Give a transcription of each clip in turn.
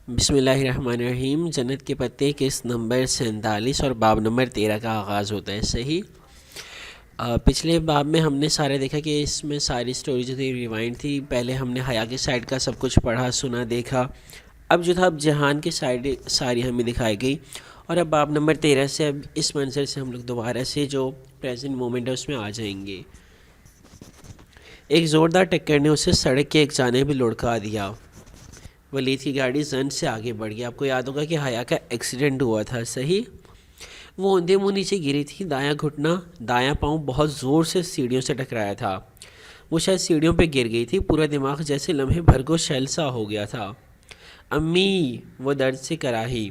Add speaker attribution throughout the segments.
Speaker 1: بسم اللہ الرحمن الرحیم۔ جنت کے پتے قسط نمبر 47 اور باب نمبر 13 کا آغاز ہوتا ہے۔ صحیح، پچھلے باب میں ہم نے سارے دیکھا کہ اس میں ساری سٹوری جو تھی ریوائنڈ تھی۔ پہلے ہم نے حیا کی سائڈ کا سب کچھ پڑھا، سنا، دیکھا۔ اب جو تھا اب جہان کی سائڈ ساری ہمیں دکھائی گئی، اور اب باب نمبر 13 سے اب اس منظر سے ہم لوگ دوبارہ سے جو پریزنٹ مومنٹ ہے اس میں آ جائیں گے۔ ایک زوردار ٹکر نے اسے سڑک کے ایک جانب لڑکا دیا۔ ولید کی گاڑی زن سے آگے بڑھ گئی۔ آپ کو یاد ہوگا کہ حیا کا ایکسیڈنٹ ہوا تھا۔ صحیح، وہ اوندھے منہ نیچے گری تھی۔ دایاں گھٹنا، دایاں پاؤں بہت زور سے سیڑھیوں سے ٹکرایا تھا۔ وہ شاید سیڑھیوں پہ گر گئی تھی۔ پورا دماغ جیسے لمحے بھر کو شیل سا ہو گیا تھا۔ امی، وہ درد سے کراہی،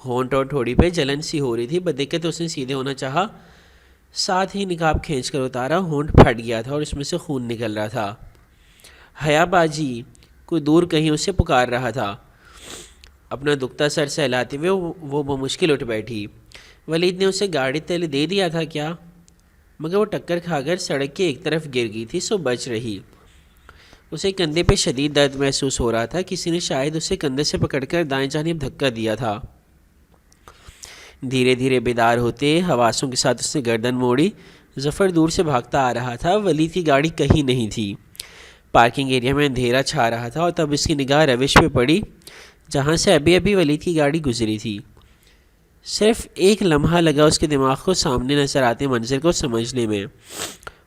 Speaker 1: ہونٹ اور ٹھوڑی پہ جلن سی ہو رہی تھی۔ بدقت اس نے سیدھے ہونا چاہا، ساتھ ہی نقاب کھینچ کر اتارا۔ ہونٹ پھٹ گیا تھا اور اس میں سے خون نکل رہا تھا۔ حیا باجی، کوئی دور کہیں اسے پکار رہا تھا۔ اپنا دکھتا سر سہلاتے ہوئے وہ بمشکل اٹھ بیٹھی۔ ولید نے اسے گاڑی تلے دے دیا تھا کیا؟ مگر وہ ٹکر کھا کر سڑک کے ایک طرف گر گئی تھی، سو بچ رہی۔ اسے کندھے پہ شدید درد محسوس ہو رہا تھا۔ کسی نے شاید اسے کندھے سے پکڑ کر دائیں جانب دھکا دیا تھا۔ دھیرے دھیرے بیدار ہوتے حواسوں کے ساتھ اس نے گردن موڑی۔ ظفر دور سے بھاگتا آ رہا تھا۔ ولید کی گاڑی کہیں نہیں تھی۔ پارکنگ ایریا میں اندھیرا چھا رہا تھا، اور تب اس کی نگاہ روش پہ پڑی جہاں سے ابھی ولید کی گاڑی گزری تھی۔ صرف ایک لمحہ لگا اس کے دماغ کو سامنے نظر آتے منظر کو سمجھنے میں،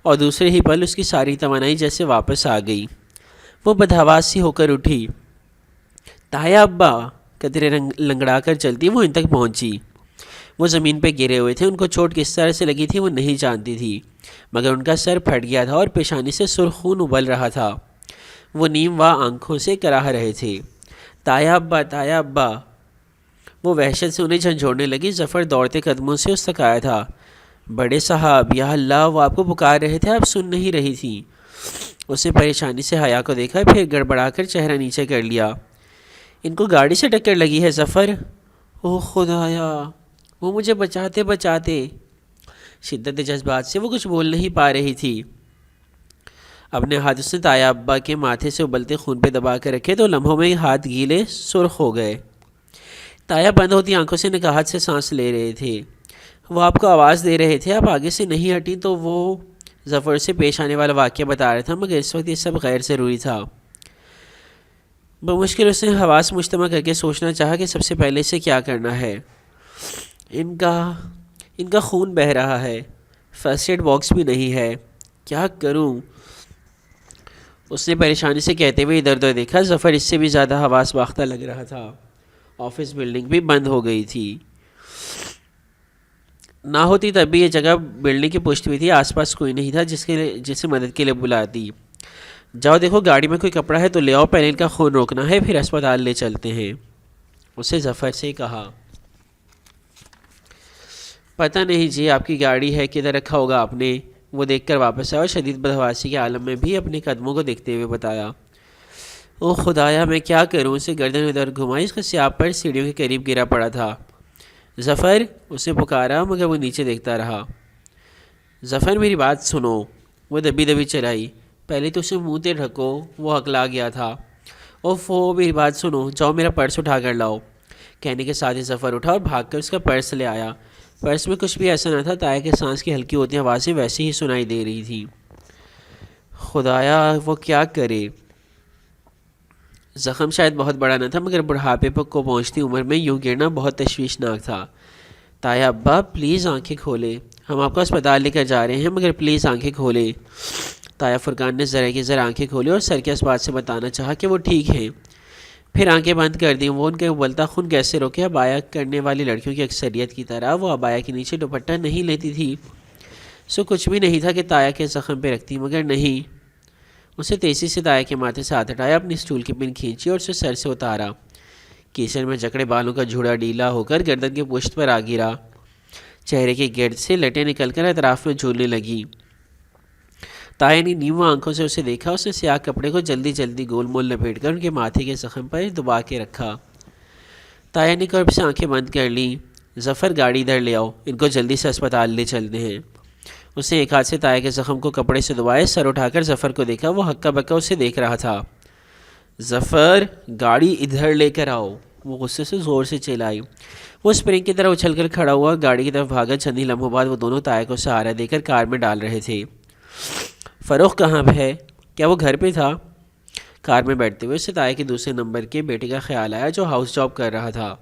Speaker 1: اور دوسرے ہی پل اس کی ساری توانائی جیسے واپس آ گئی۔ وہ بدحواس سی ہو کر اٹھی۔ تایا ابا، قدرے لنگڑا کر چلتی وہ ان تک پہنچی۔ وہ زمین پہ گرے ہوئے تھے۔ ان کو چوٹ کس طرح سے لگی تھی وہ نہیں جانتی تھی، مگر ان کا سر پھٹ گیا تھا اور پیشانی سے سرخ خون ابل رہا تھا۔ وہ نیم واہ آنکھوں سے کراہ رہے تھے۔ تایا ابا، تایا ابا، وہ وحشت سے انہیں جھنجھوڑنے لگی۔ ظفر دوڑتے قدموں سے اس تک آیا تھا۔ بڑے صاحب، یا اللہ، وہ آپ کو پکار رہے تھے، آپ سن نہیں رہی تھی۔ اس نے پریشانی سے حیا کو دیکھا، پھر گڑبڑا کر چہرہ نیچے کر لیا۔ ان کو گاڑی سے ٹکر لگی ہے ظفر؟ اوہ خدایا، وہ مجھے بچاتے بچاتے۔ شدت جذبات سے وہ کچھ بول نہیں پا رہی تھی۔ اپنے ہاتھ اس نے تایا ابا کے ماتھے سے ابلتے خون پہ دبا کر رکھے تو لمحوں میں ہاتھ گیلے سرخ ہو گئے۔ تایا بند ہوتی آنکھوں سے نکاہت سے سانس لے رہے تھے۔ وہ آپ کو آواز دے رہے تھے، آپ آگے سے نہیں ہٹی تو وہ ظفر سے پیش آنے والا واقعہ بتا رہا تھا، مگر اس وقت یہ سب غیر ضروری تھا۔ بمشکل اس نے حواس مجتمع کر کے سوچنا چاہا کہ سب سے پہلے اسے کیا کرنا ہے۔ ان کا خون بہہ رہا ہے، فرسٹ ایڈ باکس بھی نہیں ہے، کیا کروں؟ اس نے پریشانی سے کہتے ہوئے ادھر ادھر دیکھا۔ ظفر اس سے بھی زیادہ حواس باختہ لگ رہا تھا۔ آفس بلڈنگ بھی بند ہو گئی تھی۔ نہ ہوتی تب بھی یہ جگہ بلڈنگ کی پشت ہوئی تھی، آس پاس کوئی نہیں تھا جسے مدد کے لیے بلاتی۔ جاؤ دیکھو گاڑی میں کوئی کپڑا ہے تو لے آؤ، پہلے ان کا خون روکنا ہے، پھر اسپتال لے چلتے ہیں، اسے ظفر سے کہا۔ پتہ نہیں جی، آپ کی گاڑی ہے، کدھر رکھا ہوگا آپ نے؟ وہ دیکھ کر واپس آیا اور شدید بدحواسی کے عالم میں بھی اپنے قدموں کو دیکھتے ہوئے بتایا۔ اوہ خدایا، میں کیا کروں؟ اسے گردن ادھر گھمائی۔ اس کا سیاب پر سیڑھیوں کے قریب گرا پڑا تھا۔ ظفر، اسے پکارا، مگر وہ نیچے دیکھتا رہا۔ ظفر، میری بات سنو۔ وہ دبی دبی چلائی۔ پہلے تو اسے منہ تے ڈھکو، وہ ہکلا گیا تھا۔ اوف، میری بات سنو، جاؤ میرا پرس اٹھا کر لاؤ۔ کہنے کے ساتھ ہی ظفر اٹھا اور بھاگ کر اس کا پرس لے آیا۔ پرس میں کچھ بھی ایسا نہ تھا۔ تایا کے سانس کی ہلکی ہوتی آوازیں ویسے ہی سنائی دے رہی تھی۔ خدایا، وہ کیا کرے؟ زخم شاید بہت بڑا نہ تھا، مگر بڑھاپے کو پہنچتی عمر میں یوں گرنا بہت تشویشناک تھا۔ تایا ابا، پلیز آنکھیں کھولے، ہم آپ کو اسپتال لے کر جا رہے ہیں، مگر پلیز آنکھیں کھولے۔ تایا فرقان نے ذرا کی ذرا آنکھیں کھولی اور سر کے اس بات سے بتانا چاہا کہ وہ ٹھیک ہیں، پھر آنکھیں بند کر دیں۔ وہ ان کا ابلتا خون کیسے روکے؟ عبایا کرنے والی لڑکیوں کی اکثریت کی طرح وہ عبایا کے نیچے دوپٹہ نہیں لیتی تھی، سو کچھ بھی نہیں تھا کہ تایا کے زخم پہ رکھتی، مگر نہیں۔ اسے تیزی سے تایا کے ماتھے سے ہاتھ ہٹایا، اپنی اسٹول کی پن کھینچی اور اسے سر سے اتارا۔ کیسر میں جکڑے بالوں کا جھوڑا ڈھیلا ہو کر گردن کے پشت پر آ گرا۔ چہرے کے گرد سے لٹیں نکل کر اطراف میں جھولنے لگی۔ تایا نے نیمو آنکھوں سے اسے دیکھا۔ اس نے سیاہ کپڑے کو جلدی جلدی گول مول لپیٹ کر ان کے ماتھے کے زخم پر دبا کے رکھا۔ تایا نے قرب سے آنکھیں بند کر لیں۔ ظفر، گاڑی ادھر لے آؤ، ان کو جلدی سے اسپتال لے چلتے ہیں۔ اس نے ایک ہاتھ سے تایا کے زخم کو کپڑے سے دبائے، سر اٹھا کر ظفر کو دیکھا۔ وہ ہکا بکا اسے دیکھ رہا تھا۔ ظفر گاڑی ادھر لے کر آؤ، وہ غصے سے زور سے چلائی۔ وہ اسپرنگ کی طرح اچھل کر کھڑا ہوا، گاڑی کی طرف بھاگا۔ چند ہی لمحوں بعد وہ دونوں تایا کو سہارا دے کر کار میں ڈال رہے تھے۔ فروخ کہاں ہے؟ کیا وہ گھر پہ تھا؟ کار میں بیٹھتے ہوئے اسے تایا کے دوسرے نمبر کے بیٹے کا خیال آیا جو ہاؤس جاب کر رہا تھا۔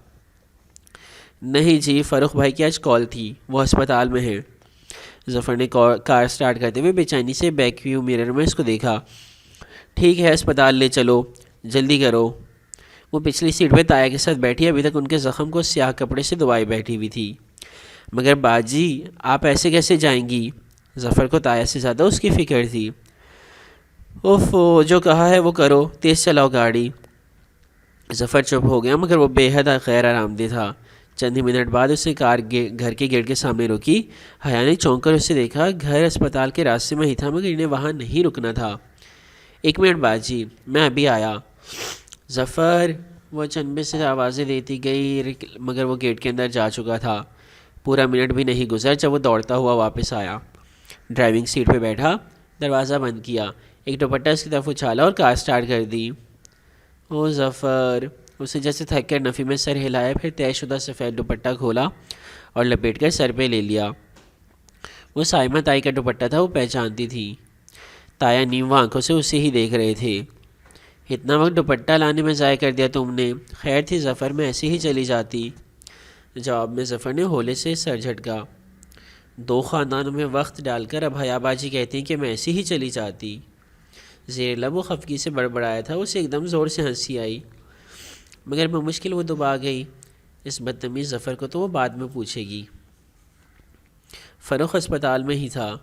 Speaker 1: نہیں جی، فروخ بھائی کی آج کال تھی، وہ ہسپتال میں ہے۔ ظفر نے کار سٹارٹ کرتے ہوئے بے چینی سے بیک ویو میرر میں اس کو دیکھا۔ ٹھیک ہے، اسپتال لے چلو، جلدی کرو۔ وہ پچھلی سیٹ پہ تایا کے ساتھ بیٹھی ابھی تک ان کے زخم کو سیاہ کپڑے سے دبائے بیٹھی ہوئی تھی۔ مگر باجی آپ ایسے کیسے جائیں گی؟ ظفر کو تایا سے زیادہ اس کی فکر تھی۔ اوف، جو کہا ہے وہ کرو، تیز چلاؤ گاڑی۔ ظفر چپ ہو گیا مگر وہ بے حد غیر آرام دہ تھا۔ چند ہی منٹ بعد اس نے کار گھر کے گیٹ کے سامنے روکی۔ حیا نے چونک کر اسے دیکھا۔ گھر اسپتال کے راستے میں ہی تھا مگر انہیں وہاں نہیں رکنا تھا۔ ایک منٹ باجی، میں ابھی آیا۔ ظفر، وہ چنبے سے آوازیں دیتی گئی مگر وہ گیٹ کے اندر جا چکا تھا۔ پورا منٹ بھی نہیں گزر جب وہ دوڑتا ہوا واپس آیا۔ ڈرائیونگ سیٹ پہ بیٹھا، دروازہ بند کیا، ایک دوپٹہ اس کی طرف اچھالا اور کار سٹارٹ کر دی۔ او ظفر، اسے جیسے تھک کر نفی میں سر ہلایا، پھر طے شدہ سفید دوپٹہ کھولا اور لپیٹ کر سر پہ لے لیا۔ وہ سائمہ تائی کا دوپٹہ تھا، وہ پہچانتی تھی۔ تایا نیمو آنکھوں سے اسے ہی دیکھ رہے تھے۔ اتنا وقت دوپٹہ لانے میں ضائع کر دیا تم نے، خیر تھی ظفر میں ایسے ہی چلی جاتی۔ جواب میں ظفر نے ہولے سے سر جھٹکا۔ دو خاندانوں میں وقت ڈال کر اب حیا باجی کہتی ہیں کہ میں ایسے ہی چلی جاتی۔ زیر لب وہ خفگی سے بڑبڑایا تھا، اسے ایک دم زور سے ہنسی آئی مگر بمشکل وہ دبا گئی۔ اس بدتمیز ظفر کو تو وہ بعد میں پوچھے گی۔ فروخ اسپتال میں ہی تھا۔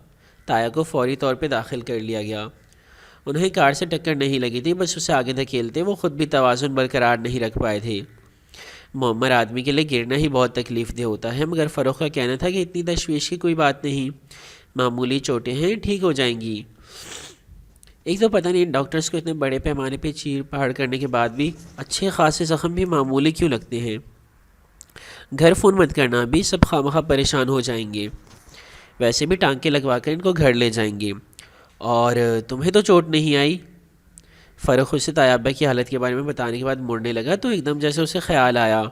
Speaker 1: تایا کو فوری طور پہ داخل کر لیا گیا۔ انہیں کار سے ٹکر نہیں لگی تھی، بس اسے آگے دھکیلتے وہ خود بھی توازن برقرار نہیں رکھ پائے تھے۔ معمر آدمی کے لیے گرنا ہی بہت تکلیف دہ ہوتا ہے مگر فروخ کا کہنا تھا کہ اتنی تشویش کی کوئی بات نہیں، معمولی چوٹیں ہیں، ٹھیک ہو جائیں گی۔ ایک تو پتہ نہیں ان ڈاکٹرز کو اتنے بڑے پیمانے پہ چیر پہاڑ کرنے کے بعد بھی اچھے خاصے زخم بھی معمولی کیوں لگتے ہیں۔ گھر فون مت کرنا، ابھی سب خواہ پریشان ہو جائیں گے، ویسے بھی ٹانکے لگوا کر ان کو گھر لے جائیں گے۔ اور تمہیں تو چوٹ نہیں آئی؟ فروخ اسے تایا ابا کی حالت کے بارے میں بتانے کے بعد مڑنے لگا تو ایک دم جیسے اسے خیال آیا۔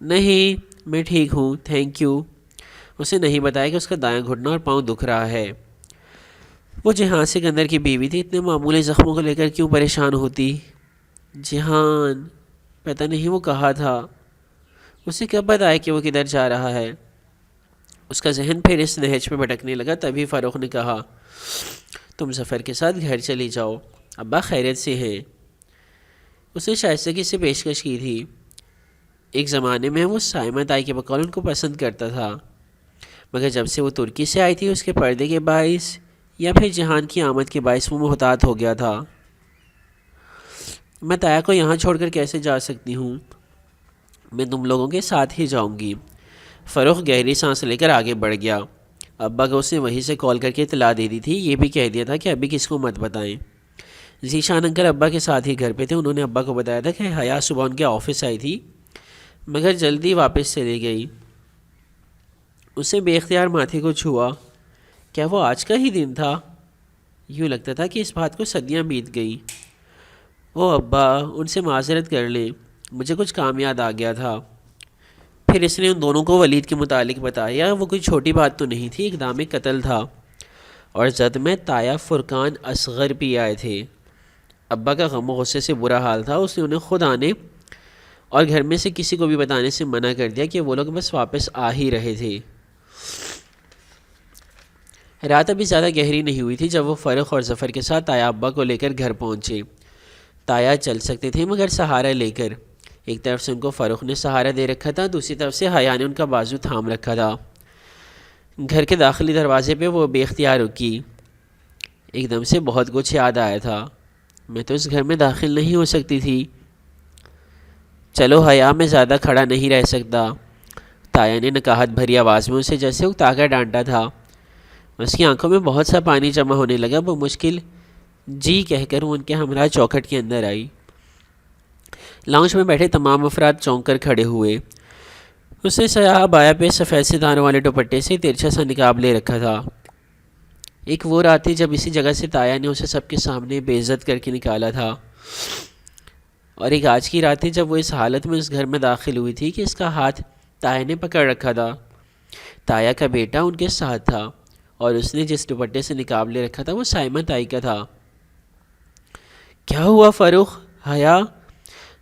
Speaker 1: نہیں، میں ٹھیک ہوں، تھینک یو۔ اسے نہیں بتایا کہ اس کا دایاں گھٹنا اور پاؤں دکھ رہا ہے۔ وہ جہان سکندر کی بیوی تھی، اتنے معمولی زخموں کو لے کر کیوں پریشان ہوتی؟ جہان، پتہ نہیں وہ کہا تھا، اسے کب بتایا کہ وہ کدھر جا رہا ہے؟ اس کا ذہن پھر اس نہج پہ بھٹکنے لگا۔ تبھی فاروق نے کہا، تم ظفر کے ساتھ گھر چلی جاؤ، ابا خیریت سے ہیں۔ اس نے شائستگی سے پیشکش کی تھی۔ ایک زمانے میں وہ سائمہ تائی کے بقول ان کو پسند کرتا تھا مگر جب سے وہ ترکی سے آئی تھی اس کے پردے کے باعث یا پھر جہان کی آمد کے باعث وہ محتاط ہو گیا تھا۔ میں تایا کو یہاں چھوڑ کر کیسے جا سکتی ہوں؟ میں تم لوگوں کے ساتھ ہی جاؤں گی۔ فروخ گہری سانس لے کر آگے بڑھ گیا۔ ابا کو اس نے وہیں سے کال کر کے اطلاع دے دی تھی، یہ بھی کہہ دیا تھا کہ ابھی کس کو مت بتائیں۔ ذیشان انکل ابا کے ساتھ ہی گھر پہ تھے، انہوں نے ابا کو بتایا تھا کہ حیا صبح ان کے آفس آئی تھی مگر جلدی واپس چلی گئی۔ اسے بے اختیار ماتھے کو چھوا۔ کیا وہ آج کا ہی دن تھا؟ یوں لگتا تھا کہ اس بات کو صدیاں بیت گئی۔ او ابا، ان سے معذرت کر لیں، مجھے کچھ کام یاد آ گیا تھا۔ پھر اس نے ان دونوں کو ولید کے متعلق بتایا۔ وہ کوئی چھوٹی بات تو نہیں تھی، اقدام قتل تھا اور زد میں تایا فرقان اصغر بھی آئے تھے۔ ابا کا غم و غصے سے برا حال تھا، اس نے انہیں خود آنے اور گھر میں سے کسی کو بھی بتانے سے منع کر دیا کہ وہ لوگ بس واپس آ ہی رہے تھے۔ رات ابھی زیادہ گہری نہیں ہوئی تھی جب وہ فروخ اور ظفر کے ساتھ تایا ابا کو لے کر گھر پہنچے۔ تایا چل سکتے تھے مگر سہارا لے کر۔ ایک طرف سے ان کو فروخ نے سہارا دے رکھا تھا، دوسری طرف سے حیا نے ان کا بازو تھام رکھا تھا۔ گھر کے داخلی دروازے پہ وہ بے اختیار رکی۔ ایک دم سے بہت کچھ یاد آیا تھا۔ میں تو اس گھر میں داخل نہیں ہو سکتی تھی۔ چلو حیا، میں زیادہ کھڑا نہیں رہ سکتا، تایا نے نکاہت بھری آواز میں اسے جیسے اکتا کر ڈانٹا تھا۔ اس کی آنکھوں میں بہت سا پانی جمع ہونے لگا۔ وہ مشکل جی کہہ کر وہ ان کے ہمراہ چوکھٹ کے اندر آئی۔ لاؤنج میں بیٹھے تمام افراد چونک کر کھڑے ہوئے۔ اس نے سیاہ بایا پہ سفید ستاروں والے دوپٹے سے ترچھا سا نقاب لے رکھا تھا۔ ایک وہ رات تھی جب اسی جگہ سے تایا نے اسے سب کے سامنے بے عزت کر کے نکالا تھا۔ اور ایک آج کی رات تھی جب وہ اس حالت میں اس گھر میں داخل ہوئی تھی کہ اس کا ہاتھ تایا نے پکڑ رکھا تھا۔ تایا کا بیٹا ان کے ساتھ تھا اور اس نے جس دوپٹے سے نقاب لے رکھا تھا وہ سائمہ تائی کا تھا۔ کیا ہوا فروخ؟ حیا،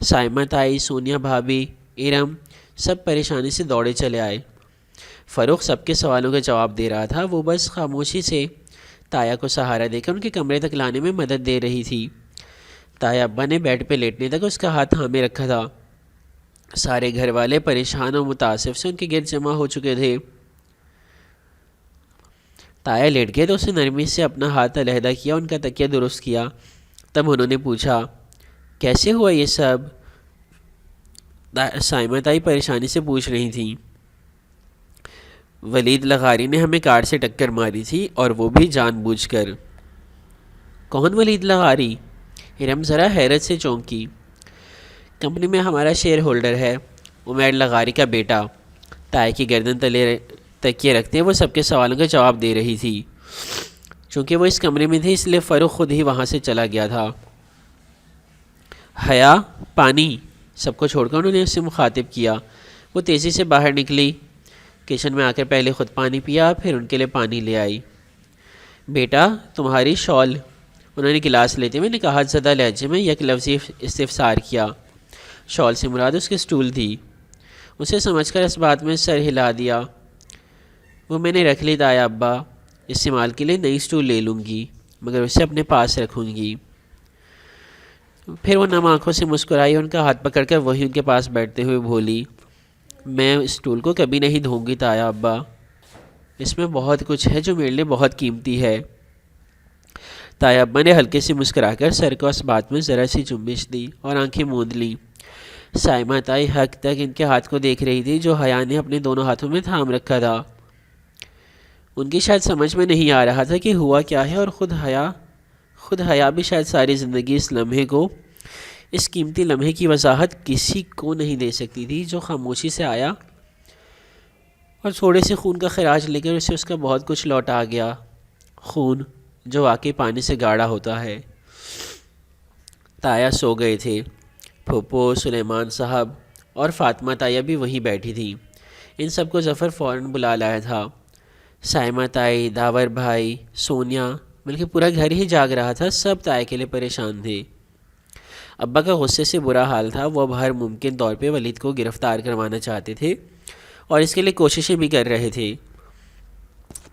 Speaker 1: سائمہ تائی، سونیا بھابھی، ارم سب پریشانی سے دوڑے چلے آئے۔ فروخ سب کے سوالوں کا جواب دے رہا تھا، وہ بس خاموشی سے تایا کو سہارا دے کر ان کے کمرے تک لانے میں مدد دے رہی تھی۔ تایا ابا نے بیڈ پہ لیٹنے تک اس کا ہاتھ تھامے رکھا تھا۔ سارے گھر والے پریشان اور متاثر سے ان کے گرد جمع ہو چکے تھے۔ تایا لیٹ گئے تو اس نے نرمی سے اپنا ہاتھ علیحدہ کیا، ان کا تکیہ درست کیا۔ تب انہوں نے پوچھا، کیسے ہوا یہ سب؟ سائمہ تائی پریشانی سے پوچھ رہی تھیں۔ ولید لغاری نے ہمیں کار سے ٹکر ماری تھی اور وہ بھی جان بوجھ کر۔ کون ولید لغاری؟ ارم ذرا حیرت سے چونکی۔ کمپنی میں ہمارا شیئر ہولڈر ہے، عمیر لغاری کا بیٹا۔ تایا کی گردن تلے تکیے رکھتے وہ سب کے سوالوں کا جواب دے رہی تھی۔ چونکہ وہ اس کمرے میں تھی اس لیے فروخ خود ہی وہاں سے چلا گیا تھا۔ حیا، پانی! سب کو چھوڑ کر انہوں نے اس سے مخاطب کیا۔ وہ تیزی سے باہر نکلی، کچن میں آ کر پہلے خود پانی پیا، پھر ان کے لیے پانی لے آئی۔ بیٹا، تمہاری شال! انہوں نے گلاس لیتے ہوئے نکاحت زدہ لہجے میں یک لفظی استفسار کیا۔ شال سے مراد اس کے سٹول تھی۔ اسے سمجھ کر اس بات میں سر ہلا دیا۔ وہ میں نے رکھ لی تایا ابا، استعمال کے لیے نئی سٹول لے لوں گی، مگر اسے اپنے پاس رکھوں گی۔ پھر وہ نم آنکھوں سے مسکرائی، ان کا ہاتھ پکڑ کر وہی ان کے پاس بیٹھتے ہوئے بولی، میں اس سٹول کو کبھی نہیں دھوں گی تایا ابا، اس میں بہت کچھ ہے جو میرے لیے بہت قیمتی ہے۔ تایا ابا نے ہلکے سے مسکرا کر سر کو اس بات میں ذرا سی جنبش دی اور آنکھیں موند لیں۔ سائمہ تائی حق تک ان کے ہاتھ کو دیکھ رہی تھی جو حیا نے اپنے دونوں ہاتھوں میں تھام رکھا تھا۔ ان کی شاید سمجھ میں نہیں آ رہا تھا کہ ہوا کیا ہے، اور خود حیا بھی شاید ساری زندگی اس لمحے کو، اس قیمتی لمحے کی وضاحت کسی کو نہیں دے سکتی تھی جو خاموشی سے آیا اور تھوڑے سے خون کا خراج لے کر اسے اس کا بہت کچھ لوٹا گیا، خون جو واقعی پانی سے گاڑھا ہوتا ہے۔ تایا سو گئے تھے۔ پھوپھو، سلیمان صاحب اور فاطمہ تایا بھی وہیں بیٹھی تھیں۔ ان سب کو ظفر فوراً بلا لایا تھا۔ سائمہ تائی، داور بھائی، سونیا، بلکہ پورا گھر ہی جاگ رہا تھا، سب تایا کے لیے پریشان تھے۔ ابا کا غصے سے برا حال تھا، وہ اب ہر ممکن طور پہ ولید کو گرفتار کروانا چاہتے تھے اور اس کے لیے کوششیں بھی کر رہے تھے۔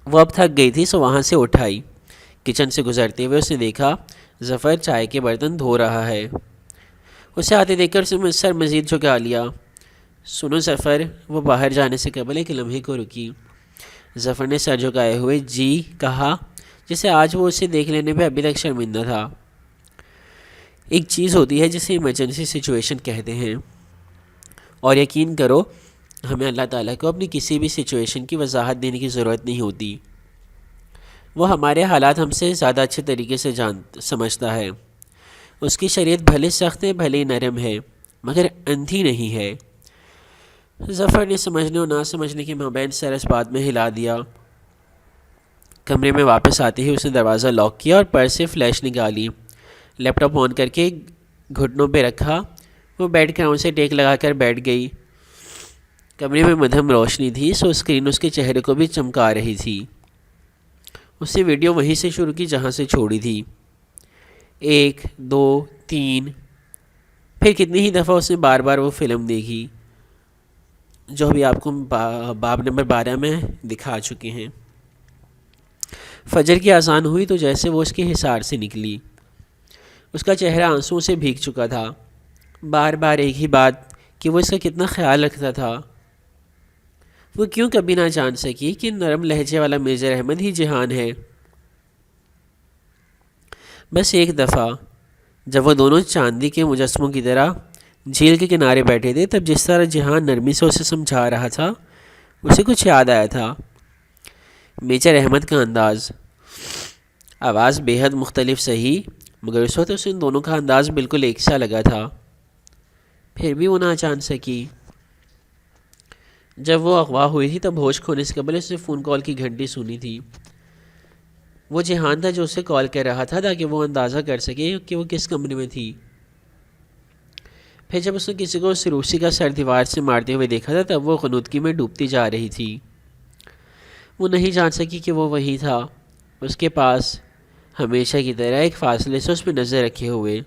Speaker 1: وہ اب تھک گئی تھی سو وہاں سے اٹھ آئی۔ کچن سے گزرتے ہوئے اس نے دیکھا ظفر چائے کے برتن دھو رہا ہے۔ اسے آتے دیکھ کر اس نے سر مزید جھکا لیا۔ سنو ظفر، وہ باہر جانے سے قبل ایک لمحے کو رکی۔ ظفر نے سر جھکائے ہوئے جی کہا، جسے آج وہ اسے دیکھ لینے پہ ابھی تک شرمندہ تھا۔ ایک چیز ہوتی ہے جسے ایمرجنسی سچویشن کہتے ہیں، اور یقین کرو ہمیں اللہ تعالیٰ کو اپنی کسی بھی سچویشن کی وضاحت دینے کی ضرورت نہیں ہوتی۔ وہ ہمارے حالات ہم سے زیادہ اچھے طریقے سے سمجھتا ہے۔ اس کی شریعت بھلے سخت ہے، بھلے نرم ہے، مگر اندھی نہیں ہے۔ ظفر نے سمجھنے اور نہ سمجھنے کے مابین سر اس بات میں ہلا دیا۔ کمرے میں واپس آتے ہی اس نے دروازہ لاک کیا اور پرس سے فلیش نکالی، لیپ ٹاپ آن کر کے گھٹنوں پہ رکھا۔ وہ بیڈ کراؤن سے ٹیک لگا کر بیٹھ گئی۔ کمرے میں مدھم روشنی تھی سو اسکرین اس کے چہرے کو بھی چمکا رہی تھی۔ اس نے ویڈیو وہیں سے شروع کی جہاں سے چھوڑی تھی۔ 1 2 3، پھر کتنی ہی دفعہ اس نے بار بار وہ فلم دیکھی جو ابھی آپ کو باب نمبر 12 میں دکھا چکے ہیں۔ فجر کی اذان ہوئی تو جیسے وہ اس کے حصار سے نکلی، اس کا چہرہ آنسوؤں سے بھیگ چکا تھا۔ بار بار ایک ہی بات کہ وہ اس کا کتنا خیال رکھتا تھا۔ وہ کیوں کبھی نہ جان سکی کہ نرم لہجے والا میجر احمد ہی جہان ہے۔ بس ایک دفعہ جب وہ دونوں چاندی کے مجسموں کی طرح جھیل کے کنارے بیٹھے تھے، تب جس طرح جہان نرمی سے اسے سمجھا رہا تھا اسے کچھ یاد آیا تھا۔ میجر احمد کا انداز، آواز بے حد مختلف سہی، مگر اس وقت اسے ان دونوں کا انداز بالکل ایک سا لگا تھا۔ پھر بھی وہ نہ جان سکی۔ جب وہ اغوا ہوئی تھی تب ہوش کھونے سے قبل اس نے فون کال کی گھنٹی سنی تھی۔ وہ جہان تھا جو اسے کال کر رہا تھا تاکہ وہ اندازہ کر سکے کہ وہ کس کمرے میں تھی۔ پھر جب اس نے کسی کو اس روسی کا سر دیوار سے مارتے ہوئے دیکھا تھا تب وہ غنودگی میں ڈوبتی جا رہی تھی۔ وہ نہیں جان سکی کہ وہ وہی تھا، اس کے پاس ہمیشہ کی طرح ایک فاصلے سے اس پہ نظر رکھے ہوئے،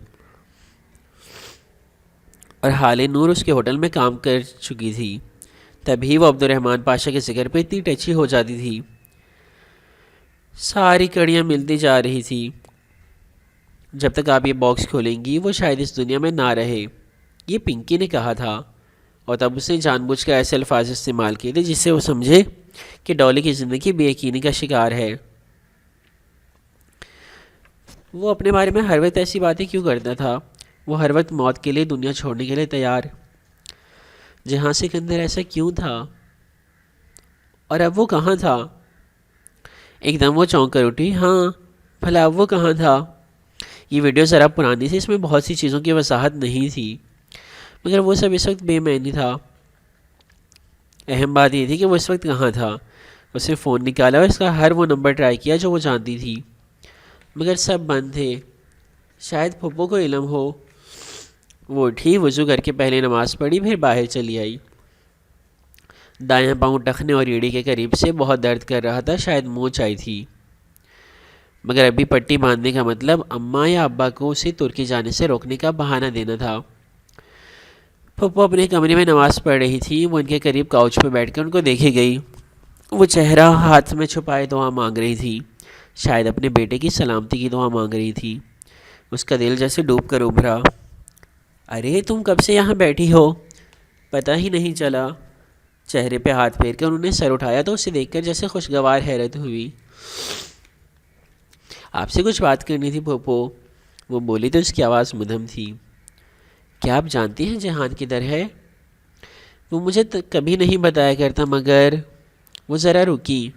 Speaker 1: اور حال نور اس کے ہوٹل میں کام کر چکی تھی۔ تبھی وہ عبد الرحمن پاشا کے ذکر پہ اتنی ٹچی ہو جاتی تھی، ساری کڑیاں ملتی جا رہی تھی۔ جب تک آپ یہ باکس کھولیں گی وہ شاید اس دنیا میں نہ رہے، یہ پنکی نے کہا تھا، اور تب اس نے جان بوجھ کر ایسے الفاظ استعمال کیے تھے جس سے وہ سمجھے کہ ڈالی کی زندگی بے یقینی کا شکار ہے۔ وہ اپنے بارے میں ہر وقت ایسی باتیں کیوں کرتا تھا؟ وہ ہر وقت موت کے لیے، دنیا چھوڑنے کے لیے تیار۔ جہاں سکندر ایسا کیوں تھا؟ اور اب وہ کہاں تھا؟ ایک دم وہ چونک کر اٹھی، ہاں بھلا اب وہ کہاں تھا؟ یہ ویڈیو ذرا پرانی تھی، اس میں بہت سی چیزوں کی وضاحت نہیں تھی، مگر وہ سب اس وقت بے معنی تھا۔ اہم بات یہ تھی کہ وہ اس وقت کہاں تھا۔ اس نے فون نکالا اور اس کا ہر وہ نمبر ٹرائی کیا جو وہ جانتی تھی، مگر سب بند تھے۔ شاید پھپھو کو علم ہو۔ وہ اٹھی، وضو کر کے پہلے نماز پڑھی، پھر باہر چلی آئی۔ دایاں پاؤں ٹخنے اور ایڑی کے قریب سے بہت درد کر رہا تھا، شاید موچ آئی تھی، مگر ابھی پٹی باندھنے کا مطلب اماں یا ابا کو اسے ترکی جانے سے روکنے کا بہانہ دینا تھا۔ پھپھو اپنے کمرے میں نماز پڑھ رہی تھی، وہ ان کے قریب کاؤچ پہ بیٹھ کر ان کو دیکھے گئی۔ وہ چہرہ ہاتھ میں چھپائے دعا مانگ رہی تھی، شاید اپنے بیٹے کی سلامتی کی دعا مانگ رہی تھی۔ اس کا دل جیسے ڈوب کر ابھرا۔ ارے تم کب سے یہاں بیٹھی ہو؟ پتہ ہی نہیں چلا۔ چہرے پہ ہاتھ پھیر کر انہوں نے سر اٹھایا تو اسے دیکھ کر جیسے خوشگوار حیرت ہوئی۔ آپ سے کچھ بات کرنی تھی پھوپھو، وہ بولی تو اس کی آواز مدھم تھی۔ کیا آپ جانتی ہیں جہان کدھر ہے؟ وہ مجھے کبھی نہیں بتایا کرتا، مگر وہ ذرا رکی۔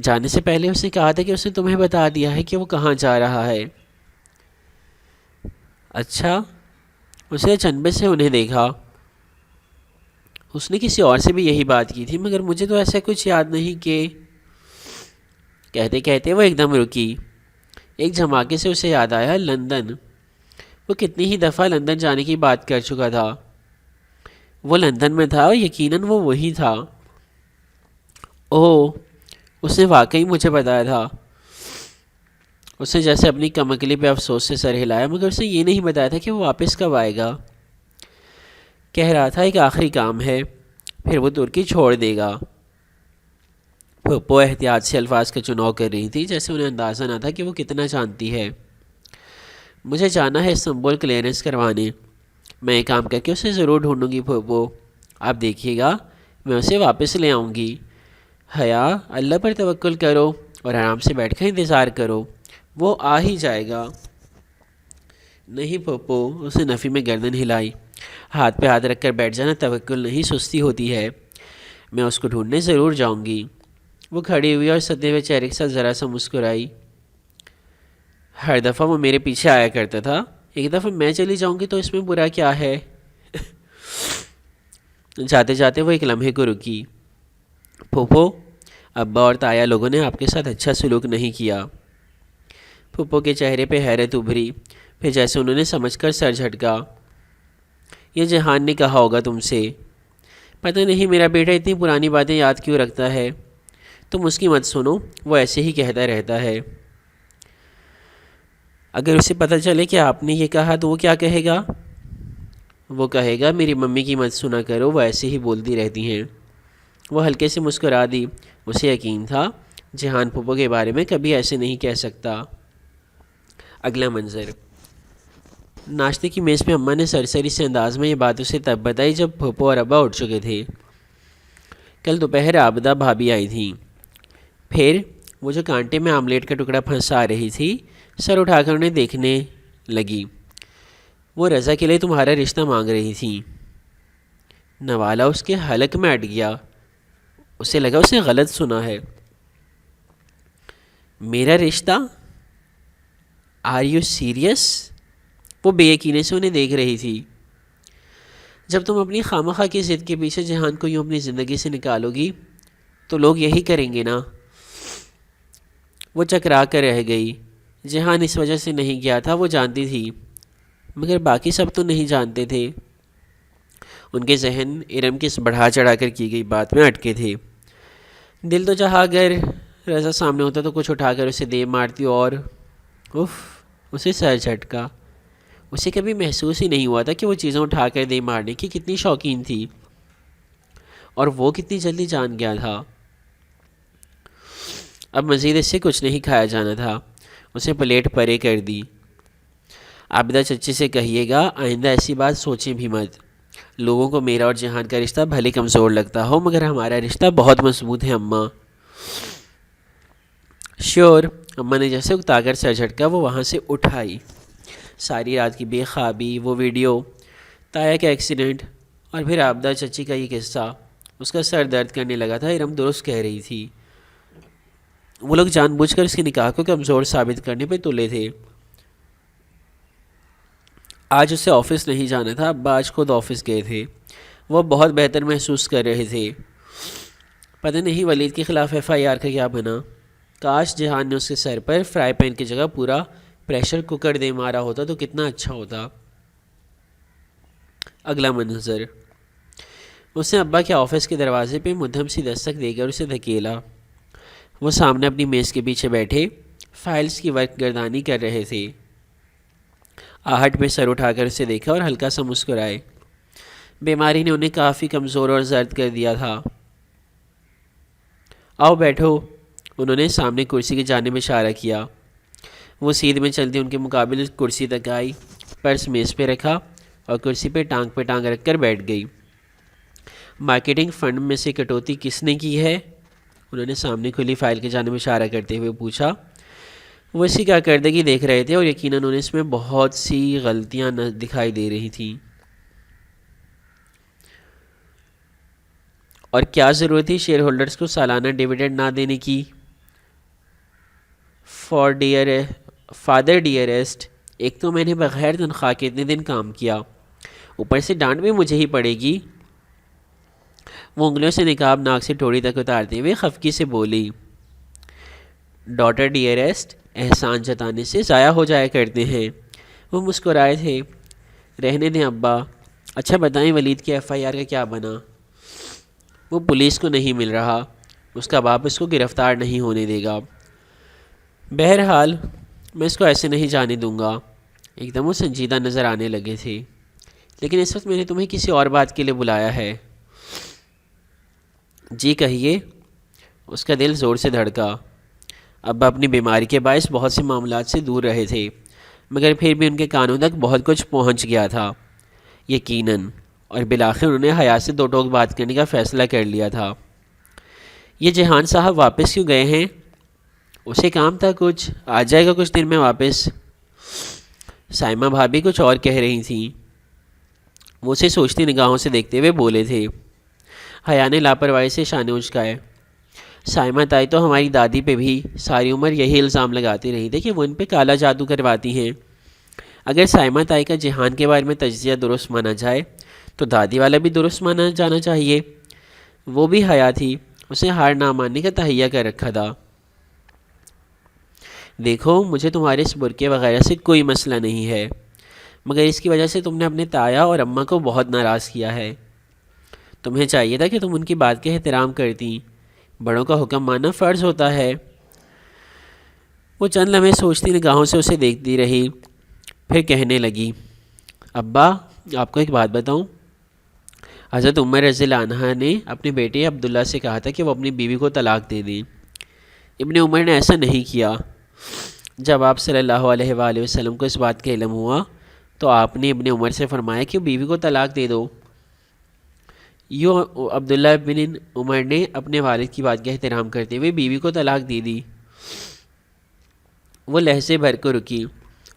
Speaker 1: جانے سے پہلے اس نے کہا تھا کہ اس نے تمہیں بتا دیا ہے کہ وہ کہاں جا رہا ہے۔ اچھا؟ اس نے اچنبے سے انہیں دیکھا۔ اس نے کسی اور سے بھی یہی بات کی تھی، مگر مجھے تو ایسا کچھ یاد نہیں کہ… کہتے کہتے وہ ایک دم رکی۔ ایک جھماکے سے اسے یاد آیا لندن۔ وہ کتنی ہی دفعہ لندن جانے کی بات کر چکا تھا۔ وہ لندن میں تھا اور یقیناً وہ وہی تھا۔ اوہ، اس نے واقعی مجھے بتایا تھا۔ اس نے جیسے اپنی کمکلی پہ افسوس سے سر ہلایا، مگر اسے یہ نہیں بتایا تھا کہ وہ واپس کب آئے گا۔ کہہ رہا تھا ایک آخری کام ہے، پھر وہ ترکی چھوڑ دے گا۔ پھپھو احتیاط سے الفاظ کا چناؤ کر رہی تھی، جیسے انہیں اندازہ نہ تھا کہ وہ کتنا جانتی ہے۔ مجھے جانا ہے استنبول کلیئرنس کروانے، میں ایک کام کر کے اسے ضرور ڈھونڈوں گی پھپھو، آپ دیکھیے گا میں اسے واپس لے آؤں گی۔ حیا، اللہ پر توکل کرو اور آرام سے بیٹھ کر انتظار کرو، وہ آ ہی جائے گا۔ نہیں پھپھو، اس نے نفی میں گردن ہلائی۔ ہاتھ پہ ہاتھ رکھ کر بیٹھ جانا توکل نہیں، سستی ہوتی ہے۔ میں اس کو ڈھونڈنے ضرور جاؤں گی۔ وہ کھڑی ہوئی اور سدے ہوئے چہرے کے ساتھ ذرا سا مسکرائی۔ ہر دفعہ وہ میرے پیچھے آیا کرتا تھا، ایک دفعہ میں چلی جاؤں گی تو اس میں برا کیا ہے؟ جاتے جاتے وہ ایک لمحے کو رکی۔ پھپھو، ابا اور تایا لوگوں نے آپ کے ساتھ اچھا سلوک نہیں کیا۔ پھپھو کے چہرے پہ حیرت ابھری، پھر جیسے انہوں نے سمجھ کر سر جھٹکا۔ یہ جہان نے کہا ہوگا تم سے۔ پتہ نہیں میرا بیٹا اتنی پرانی باتیں یاد کیوں رکھتا ہے۔ تم اس کی مت سنو، وہ ایسے ہی کہتا رہتا ہے۔ اگر اسے پتہ چلے کہ آپ نے یہ کہا تو وہ کیا کہے گا؟ وہ کہے گا میری ممی کی مت سنا کرو، وہ ایسے ہی بولتی رہتی ہیں۔ وہ ہلکے سے مسکرا دی۔ اسے یقین تھا جہان پھپھو کے بارے میں کبھی ایسے نہیں کہہ سکتا۔ اگلا منظر، ناشتے کی میز پہ اماں نے سرسری سے انداز میں یہ بات اسے تب بتائی جب پھپھو اور ابا اٹھ چکے تھے۔ کل دوپہر عابدہ بھابھی آئی تھیں۔ پھر وہ جو کانٹے میں آملیٹ کا ٹکڑا پھنسا رہی تھی، سر اٹھا کر انہیں دیکھنے لگی۔ وہ رضا کے لیے تمہارا رشتہ مانگ رہی تھیں۔ نوالا اس کے حلق میں اٹ گیا، اسے لگا اس نے غلط سنا ہے۔ میرا رشتہ؟ Are you serious? وہ بے یقینی سے انہیں دیکھ رہی تھی۔ جب تم اپنی خامخواہ کی ضد کے پیچھے جہان کو یوں اپنی زندگی سے نکالو گی تو لوگ یہی کریں گے نا۔ وہ چکرا کر رہ گئی۔ جہان اس وجہ سے نہیں گیا تھا، وہ جانتی تھی، مگر باقی سب تو نہیں جانتے تھے۔ ان کے ذہن ارم کی اس بڑھا چڑھا کر کی گئی بات میں اٹکے تھے۔ دل تو چاہا اگر رضا سامنے ہوتا تو کچھ اٹھا کر اسے دے مارتی، اور اف، اسے سر جھٹکا۔ اسے کبھی محسوس ہی نہیں ہوا تھا کہ وہ چیزیں اٹھا کر دے مارنے کی کتنی شوقین تھی، اور وہ کتنی جلدی جان گیا تھا۔ اب مزید اس سے کچھ نہیں کھایا جانا تھا۔ اسے پلیٹ پرے کر دی۔ عابدہ چچی سے کہیے گا آئندہ ایسی بات سوچیں بھی مت۔ لوگوں کو میرا اور جہان کا رشتہ بھلے کمزور لگتا ہو، مگر ہمارا رشتہ بہت مضبوط ہے اماں۔ شور، اماں نے جیسے اکتا کر سر جھٹکا وہ وہاں سے اٹھ آئی۔ ساری رات کی بے خوابی، وہ ویڈیو، تایا کا ایکسیڈنٹ، اور پھر عابدہ چچی کا یہ قصہ، اس کا سر درد کرنے لگا تھا۔ ارم درست کہہ رہی تھی، وہ لوگ جان بوجھ کر اس کے نکاح کو کمزور ثابت کرنے پہ تلے تھے۔ آج اسے آفس نہیں جانا تھا، ابا آج خود آفس گئے تھے۔ وہ بہت بہتر محسوس کر رہے تھے۔ پتہ نہیں ولید کے خلاف ایف آئی آر کا کیا بنا۔ کاش جہان نے اس کے سر پر فرائی پین کی جگہ پورا پریشر کوکر دے مارا ہوتا تو کتنا اچھا ہوتا۔ اگلا منظر، اس نے ابا کے آفس کے دروازے پہ مدھم سی دستک دے کر اسے دھکیلا۔ وہ سامنے اپنی میز کے پیچھے بیٹھے فائلز کی ورک گردانی کر رہے تھے۔ آہٹ میں سر اٹھا کر اسے دیکھا اور ہلکا سا مسکرائے۔ بیماری نے انہیں کافی کمزور اور زرد کر دیا تھا۔ آؤ بیٹھو، انہوں نے سامنے کرسی کی جانب اشارہ کیا۔ وہ سیدھ میں چلتی ان کے مقابل کرسی تک آئی، پرس میز پہ رکھا اور کرسی پہ ٹانگ رکھ کر بیٹھ گئی۔ مارکیٹنگ فنڈ میں سے کٹوتی کس نے کی ہے؟ انہوں نے سامنے کھلی فائل کی جانب اشارہ کرتے ہوئے پوچھا۔ وہ اسی کارکردگی دیکھ رہے تھے اور یقیناً انہیں اس میں بہت سی غلطیاں دکھائی دے رہی تھیں۔ اور کیا ضرورت تھی شیئر ہولڈرز کو سالانہ ڈیویڈنڈ نہ دینے کی؟ فادر ڈیئرسٹ، ایک تو میں نے بغیر تنخواہ کے اتنے دن کام کیا، اوپر سے ڈانٹ بھی مجھے ہی پڑے گی۔ وہ انگلیوں سے نقاب ناک سے ٹوڑی تک اتارتے ہوئے خفگی سے بولی، ڈاٹر ڈیئرسٹ، احسان جتانے سے ضائع ہو جایا کرتے ہیں۔ وہ مسکرائے تھے۔ رہنے دیں ابا۔ اچھا بتائیں ولید کی ایف آئی آر کا کیا بنا؟ وہ پولیس کو نہیں مل رہا، اس کا باپ اس کو گرفتار نہیں ہونے دے گا۔ بہرحال میں اس کو ایسے نہیں جانے دوں گا۔ ایک دم وہ سنجیدہ نظر آنے لگے تھے۔ لیکن اس وقت میں نے تمہیں کسی اور بات کے لیے بلایا ہے۔ جی کہیے۔ اس کا دل زور سے دھڑکا۔ ابا اپنی بیماری کے باعث بہت سے معاملات سے دور رہے تھے، مگر پھر بھی ان کے کانوں تک بہت کچھ پہنچ گیا تھا یقیناً، اور بالآخر انہوں نے حیا سے دو ٹوک بات کرنے کا فیصلہ کر لیا تھا۔ یہ جہان صاحب واپس کیوں گئے ہیں؟ اسے کام تھا کچھ، آ جائے گا کچھ دن میں واپس۔ سائمہ بھابھی کچھ اور کہہ رہی تھیں۔ وہ اسے سوچتی نگاہوں سے دیکھتے ہوئے بولے تھے۔ حیا نے لاپرواہی سے شانے اچکائے۔ سائمہ تائی تو ہماری دادی پہ بھی ساری عمر یہی الزام لگاتی رہی تھی کہ وہ ان پہ کالا جادو کرواتی ہیں۔ اگر سائمہ تائی کا جہان کے بارے میں تجزیہ درست مانا جائے تو دادی والا بھی درست مانا جانا چاہیے۔ وہ بھی حیا تھی، اسے ہار نہ ماننے کا تہیہ کر رکھا تھا۔ دیکھو مجھے تمہارے اس برقعے وغیرہ سے کوئی مسئلہ نہیں ہے، مگر اس کی وجہ سے تم نے اپنے تایا اور اماں کو بہت ناراض کیا ہے۔ تمہیں چاہیے تھا کہ تم ان کی بات کا احترام کرتی، بڑوں کا حکم ماننا فرض ہوتا ہے۔ وہ چند لمحے سوچتی نگاہوں سے اسے دیکھتی رہی، پھر کہنے لگی، ابا آپ کو ایک بات بتاؤں؟ حضرت عمر رضی اللہ عنہ نے اپنے بیٹے عبداللہ سے کہا تھا کہ وہ اپنی بیوی کو طلاق دے دیں۔ ابن عمر نے ایسا نہیں کیا۔ جب آپ صلی اللہ علیہ وآلہ وسلم کو اس بات کا علم ہوا تو آپ نے ابن عمر سے فرمایا کہ بیوی کو طلاق دے دو۔ یوں عبداللہ بن عمر نے اپنے والد کی بات کا احترام کرتے ہوئے بیوی کو طلاق دے دی۔ وہ لہجے بھر کو رکی۔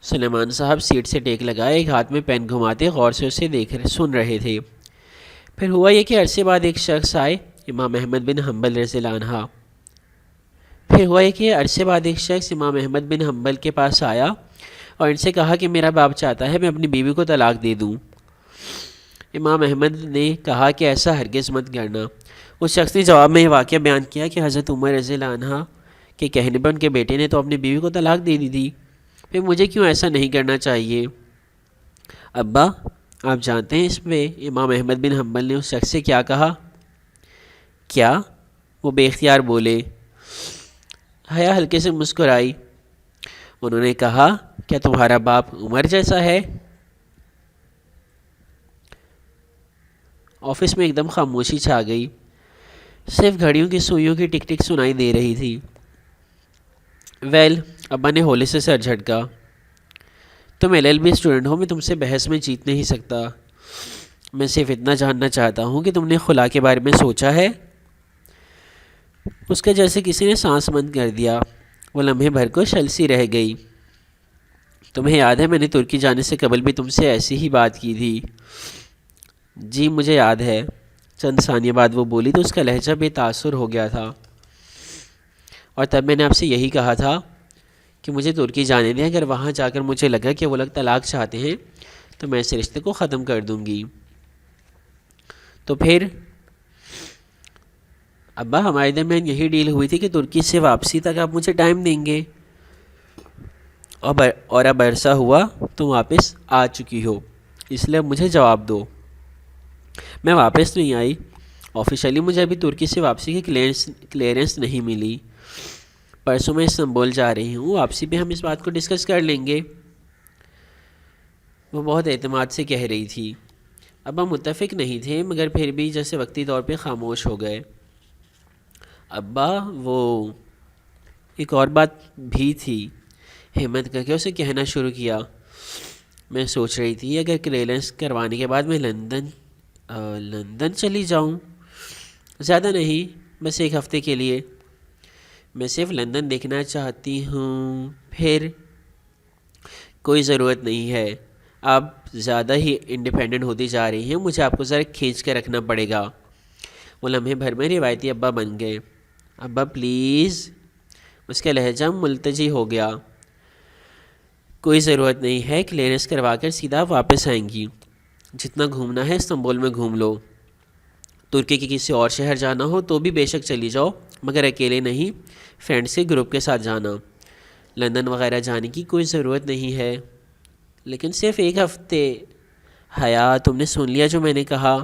Speaker 1: سلیمان صاحب سیٹ سے ٹیک لگائے ایک ہاتھ میں پین گھماتے غور سے اسے سن رہے تھے۔ پھر ہوا یہ کہ عرصے بعد ایک شخص آئے، امام احمد بن حنبل رضی اللہ عنہ۔ امام احمد بن حنبل کے پاس آیا اور ان سے کہا کہ میرا باپ چاہتا ہے میں اپنی بیوی کو طلاق دے دوں۔ امام احمد نے کہا کہ ایسا ہرگز مت کرنا۔ اس شخص نے جواب میں یہ واقعہ بیان کیا کہ حضرت عمر رضی اللہ عنہ کے کہنے پر ان کے بیٹے نے تو اپنی بیوی کو طلاق دے دی تھی، پھر مجھے کیوں ایسا نہیں کرنا چاہیے؟ ابا آپ جانتے ہیں اس میں امام احمد بن حنبل نے اس شخص سے کیا کہا؟ کیا؟ وہ بے اختیار بولے۔ حیا ہلکے سے مسکرائی۔ انہوں نے کہا، کیا تمہارا باپ عمر جیسا ہے؟ آفس میں ایک دم خاموشی چھا گئی، صرف گھڑیوں کی سوئیوں کی ٹک ٹک سنائی دے رہی تھی۔ ویل، ابا نے ہولے سے سر جھٹکا، تم LLB اسٹوڈنٹ ہو، میں تم سے بحث میں جیت نہیں سکتا۔ میں صرف اتنا جاننا چاہتا ہوں کہ تم نے خلا کے بارے میں سوچا ہے؟ اس کا جیسے کسی نے سانس بند کر دیا، وہ لمحے بھر کو شل سی رہ گئی۔ تمہیں یاد ہے میں نے ترکی جانے سے قبل بھی تم سے ایسی ہی بات کی تھی؟ جی مجھے یاد ہے۔ چند ثانیے بعد وہ بولی تو اس کا لہجہ بے تاثر ہو گیا تھا۔ اور تب میں نے آپ سے یہی کہا تھا کہ مجھے ترکی جانے دیں، اگر وہاں جا کر مجھے لگا کہ وہ لوگ طلاق چاہتے ہیں تو میں اس رشتے کو ختم کر دوں گی۔ تو پھر ابا ہمارے درمیان یہی ڈیل ہوئی تھی کہ ترکی سے واپسی تک آپ مجھے ٹائم دیں گے، اور اب عرصہ ہوا تم واپس آ چکی ہو، اس لیے اب مجھے جواب دو۔ میں واپس نہیں آئی، آفیشیلی مجھے ابھی ترکی سے واپسی کی کلیئرنس نہیں ملی۔ پرسوں میں استنبول جا رہی ہوں، واپسی پہ ہم اس بات کو ڈسکس کر لیں گے۔ وہ بہت اعتماد سے کہہ رہی تھی۔ ابا متفق نہیں تھے مگر پھر بھی جیسے وقتی طور پہ خاموش ہو گئے۔ ابا وہ ایک اور بات بھی تھی، ہمت کر کے اسے کہنا شروع کیا۔ میں سوچ رہی تھی اگر کلیئرنس کروانے کے بعد میں لندن چلی جاؤں، زیادہ نہیں، بس ایک ہفتے کے لیے۔ میں صرف لندن دیکھنا چاہتی ہوں۔ پھر کوئی ضرورت نہیں ہے، آپ زیادہ ہی انڈیپینڈنٹ ہوتی جا رہی ہیں، مجھے آپ کو ذرا کھینچ کے رکھنا پڑے گا۔ وہ لمحے بھر میں روایتی ابا بن گئے۔ ابا پلیز، اس کا لہجہ ملتجی ہو گیا۔ کوئی ضرورت نہیں ہے، کلیئرنس کروا کر سیدھا واپس آئیں گی، جتنا گھومنا ہے استنبول میں گھوم لو۔ ترکی کے کسی اور شہر جانا ہو تو بھی بے شک چلی جاؤ، مگر اکیلے نہیں، فرینڈس کے گروپ کے ساتھ جانا۔ لندن وغیرہ جانے کی کوئی ضرورت نہیں ہے، لیکن صرف ایک ہفتے۔ حیا، تم نے سن لیا جو میں نے کہا؟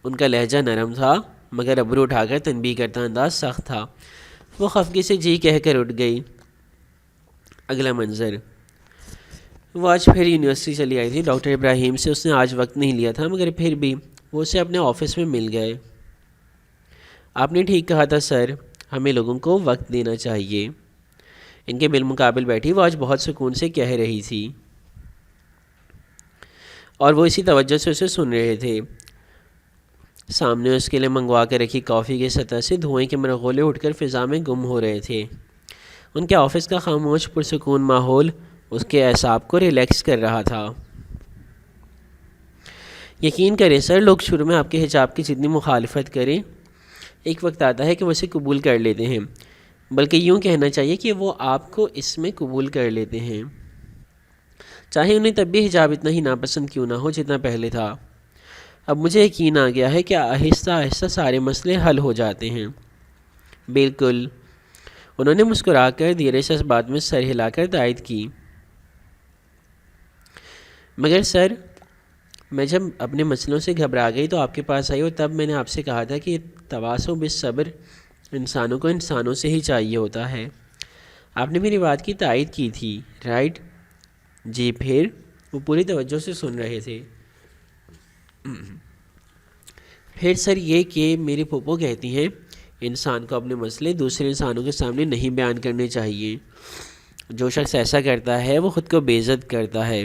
Speaker 1: ان کا لہجہ نرم تھا مگر ابرو اٹھا کر تنبیہ کرتا انداز سخت تھا۔ وہ خفگی سے جی کہہ کر اٹھ گئی۔ اگلا منظر، وہ آج پھر یونیورسٹی چلی آئی تھی۔ ڈاکٹر ابراہیم سے اس نے آج وقت نہیں لیا تھا مگر پھر بھی وہ اسے اپنے آفس میں مل گئے۔ آپ نے ٹھیک کہا تھا سر، ہمیں لوگوں کو وقت دینا چاہیے۔ ان کے بالمقابل بیٹھی وہ آج بہت سکون سے کہہ رہی تھی، اور وہ اسی توجہ سے اسے سن رہے تھے۔ سامنے اس کے لیے منگوا کے رکھی کافی کی سطح سے دھوئیں کے مرغولے اٹھ کر فضا میں گم ہو رہے تھے۔ ان کے آفس کا خاموش پرسکون ماحول اس کے اعصاب کو ریلیکس کر رہا تھا۔ یقین کریں سر، لوگ شروع میں آپ کے حجاب کی جتنی مخالفت کریں، ایک وقت آتا ہے کہ وہ اسے قبول کر لیتے ہیں، بلکہ یوں کہنا چاہیے کہ وہ آپ کو اس میں قبول کر لیتے ہیں، چاہے انہیں تب بھی حجاب اتنا ہی ناپسند کیوں نہ ہو جتنا پہلے تھا۔ اب مجھے یقین آ گیا ہے کہ آہستہ آہستہ سارے مسئلے حل ہو جاتے ہیں۔ بالکل، انہوں نے مسکرا کر دھیرے سے اس بات میں سر ہلا کر تائید کی۔ مگر سر، میں جب اپنے مسئلوں سے گھبرا گئی تو آپ کے پاس آئی، اور تب میں نے آپ سے کہا تھا کہ تواصل بالصبر انسانوں کو انسانوں سے ہی چاہیے ہوتا ہے۔ آپ نے میری بات کی تائید کی تھی، رائٹ؟ جی۔ پھر وہ پوری توجہ سے سن رہے تھے۔ پھر سر یہ کہ میری پھوپھو کہتی ہیں انسان کو اپنے مسئلے دوسرے انسانوں کے سامنے نہیں بیان کرنے چاہیے۔ جو شخص ایسا کرتا ہے وہ خود کو بے عزت کرتا ہے۔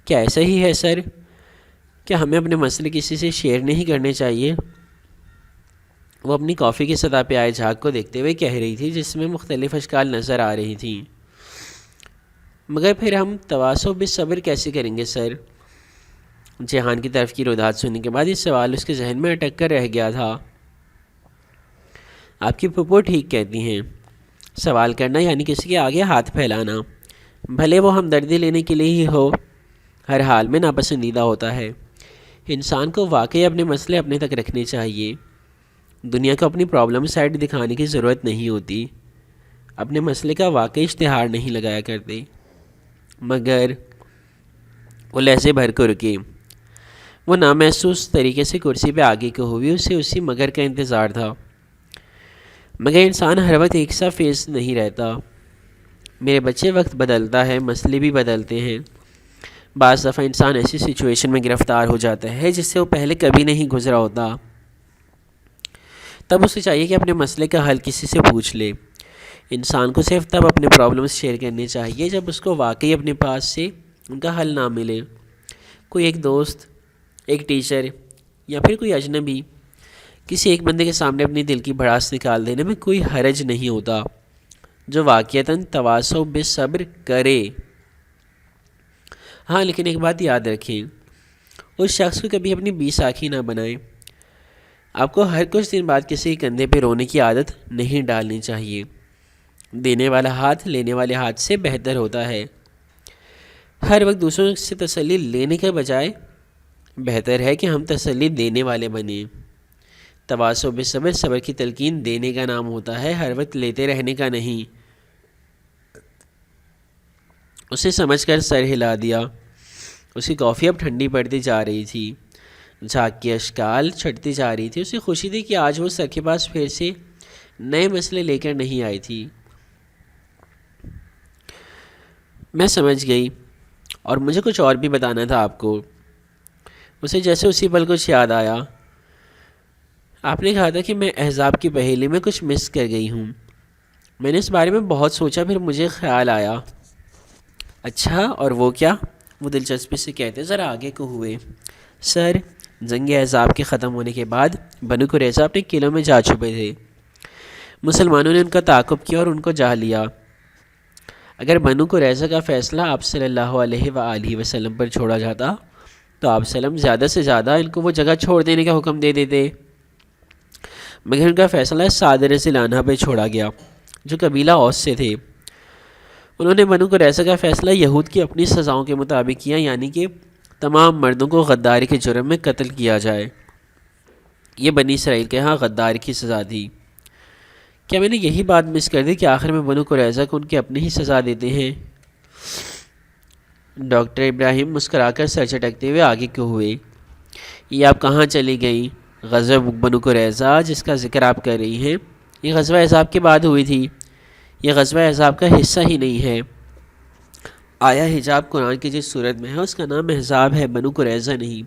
Speaker 1: کیا ایسا ہی ہے سر؟ کیا ہمیں اپنے مسئلے کسی سے شیئر نہیں کرنے چاہیے؟ وہ اپنی کافی کی سطح پہ آئے جھاگ کو دیکھتے ہوئے کہہ رہی تھی، جس میں مختلف اشکال نظر آ رہی تھیں۔ مگر پھر ہم تواصل بالصبر کیسے کریں گے سر؟ جہان کی طرف کی روداد سننے کے بعد یہ سوال اس کے ذہن میں اٹک کر رہ گیا تھا۔ آپ کی پھپھو ٹھیک کہتی ہیں، سوال کرنا یعنی کسی کے آگے ہاتھ پھیلانا، بھلے وہ ہمدردی لینے کے لیے ہی ہو، ہر حال میں ناپسندیدہ ہوتا ہے۔ انسان کو واقعی اپنے مسئلے اپنے تک رکھنے چاہیے۔ دنیا کو اپنی پرابلم سائڈ دکھانے کی ضرورت نہیں ہوتی۔ اپنے مسئلے کا واقعی اشتہار نہیں لگایا کرتے، مگر وہ لہجے بھر کو رکے۔ وہ نامحسوس طریقے سے کرسی پہ آگے کو ہوئی، اسے اسی مگر کا انتظار تھا، مگر انسان ہر وقت ایک سا فیس نہیں رہتا۔ میرے بچے، وقت بدلتا ہے، مسئلے بھی بدلتے ہیں۔ بعض دفعہ انسان ایسی سچویشن میں گرفتار ہو جاتا ہے جس سے وہ پہلے کبھی نہیں گزرا ہوتا، تب اسے چاہیے کہ اپنے مسئلے کا حل کسی سے پوچھ لے۔ انسان کو صرف تب اپنے پرابلمز شیئر کرنے چاہیے جب اس کو واقعی اپنے پاس سے ان کا حل نہ ملے۔ کوئی ایک دوست، ایک ٹیچر یا پھر کوئی اجنبی، کسی ایک بندے کے سامنے اپنی دل کی بھڑاس نکال دینے میں کوئی حرج نہیں ہوتا جو واقعتاً تواضع بے صبر کرے۔ ہاں، لیکن ایک بات یاد رکھیں، اس شخص کو کبھی اپنی بیساکھی نہ بنائیں۔ آپ کو ہر کچھ دن بعد کسی کے کندھے پہ رونے کی عادت نہیں ڈالنی چاہیے۔ دینے والا ہاتھ لینے والے ہاتھ سے بہتر ہوتا ہے۔ ہر وقت دوسروں سے تسلی لینے کے بجائے بہتر ہے کہ ہم تسلی دینے والے بنیں۔ تواضع بے صبر، صبر کی تلقین دینے کا نام ہوتا ہے، ہر وقت لیتے رہنے کا نہیں۔ اسے سمجھ کر سر ہلا دیا۔ اس کی کافی اب ٹھنڈی پڑتی جا رہی تھی، جھاگ کی اشکال چھٹتی جا رہی تھی۔ اسے خوشی تھی کہ آج وہ سر کے پاس پھر سے نئے مسئلے لے کر نہیں آئی تھی۔ میں سمجھ گئی، اور مجھے کچھ اور بھی بتانا تھا آپ کو۔ اسے جیسے اسی پل کچھ یاد آیا۔ آپ نے کہا تھا کہ میں احزاب کی پہیلی میں کچھ مس کر گئی ہوں۔ میں نے اس بارے میں بہت سوچا، پھر مجھے خیال آیا۔ اچھا، اور وہ کیا؟ وہ دلچسپی سے کہتے ذرا آگے کو ہوئے۔ سر، جنگ احزاب کے ختم ہونے کے بعد بنو قریظہ اپنے قلعوں میں جا چھپے تھے۔ مسلمانوں نے ان کا تعاقب کیا اور ان کو جا لیا۔ اگر بنو قریظہ کا فیصلہ آپ صلی اللہ علیہ وآلہ وسلم پر چھوڑا جاتا تو آپ وسلم زیادہ سے زیادہ ان کو وہ جگہ چھوڑ دینے کا حکم دے دیتے، مگر ان کا فیصلہ سعد رضی اللہ عنہ پہ چھوڑا گیا جو قبیلہ اوس سے تھے۔ انہوں نے بنو قریظہ کا فیصلہ یہود کی اپنی سزاؤں کے مطابق کیا، یعنی کہ تمام مردوں کو غداری کے جرم میں قتل کیا جائے۔ یہ بنی اسرائیل کے ہاں غداری کی سزا تھی۔ کیا میں نے یہی بات مس کر دی کہ آخر میں بنو قریظہ کو ان کے اپنے ہی سزا دیتے ہیں؟ ڈاکٹر ابراہیم مسکرا کر سر چٹکتے ہوئے آگے کو ہوئے۔ یہ آپ کہاں چلی گئیں؟ غزوہ بنو قریظہ جس کا ذکر آپ کر رہی ہیں، یہ غزوہ احزاب کے بعد ہوئی تھی۔ یہ غزوہ احزاب کا حصہ ہی نہیں ہے۔ آیا حجاب قرآن کی جس صورت میں ہے اس کا نام احزاب ہے، بنو قریظہ نہیں۔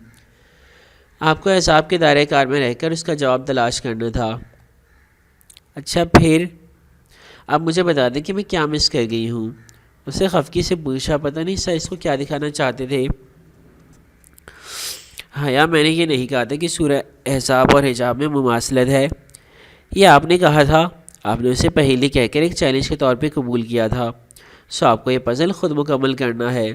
Speaker 1: آپ کو احزاب کے دائرۂ کار میں رہ کر اس کا جواب تلاش کرنا تھا۔ اچھا، پھر آپ مجھے بتا دیں کہ میں کیا مس کر گئی ہوں؟ اسے خفگی سے پوچھا۔ پتہ نہیں سر اس کو کیا دکھانا چاہتے تھے۔ حیا، میں نے یہ نہیں کہا تھا کہ سورہ احزاب اور حجاب میں مماثلت ہے، یہ آپ نے کہا تھا۔ آپ نے اسے پہیلی کہہ کر ایک چیلنج کے طور پہ قبول کیا تھا، سو آپ کو یہ پزل خود مکمل کرنا ہے۔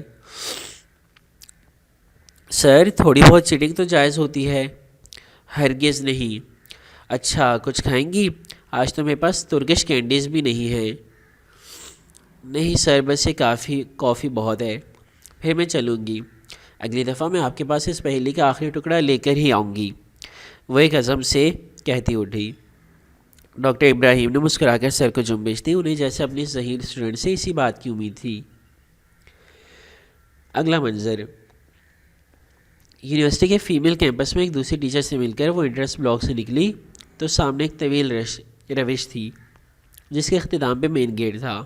Speaker 1: سر، تھوڑی بہت چیٹنگ تو جائز ہوتی ہے۔ ہرگز نہیں۔ اچھا، کچھ کھائیں گی؟ آج تو میرے پاس ترکش کینڈیز بھی نہیں ہیں۔ نہیں سر، بس یہ کافی بہت ہے، پھر میں چلوں گی۔ اگلی دفعہ میں آپ کے پاس اس پہیلی کا آخری ٹکڑا لے کر ہی آؤں گی، وہ ایک عزم سے کہتی اٹھی۔ ڈاکٹر ابراہیم نے مسکرا کر سر کو جنبش دی، انہیں جیسے اپنی ذہین اسٹوڈنٹ سے اسی بات کی امید تھی۔ اگلا منظر، یونیورسٹی کے فیمیل کیمپس میں ایک دوسری ٹیچر سے مل کر وہ انٹرنس بلاک سے نکلی تو سامنے ایک طویل روش تھی جس کے اختتام پہ مین گیٹ تھا۔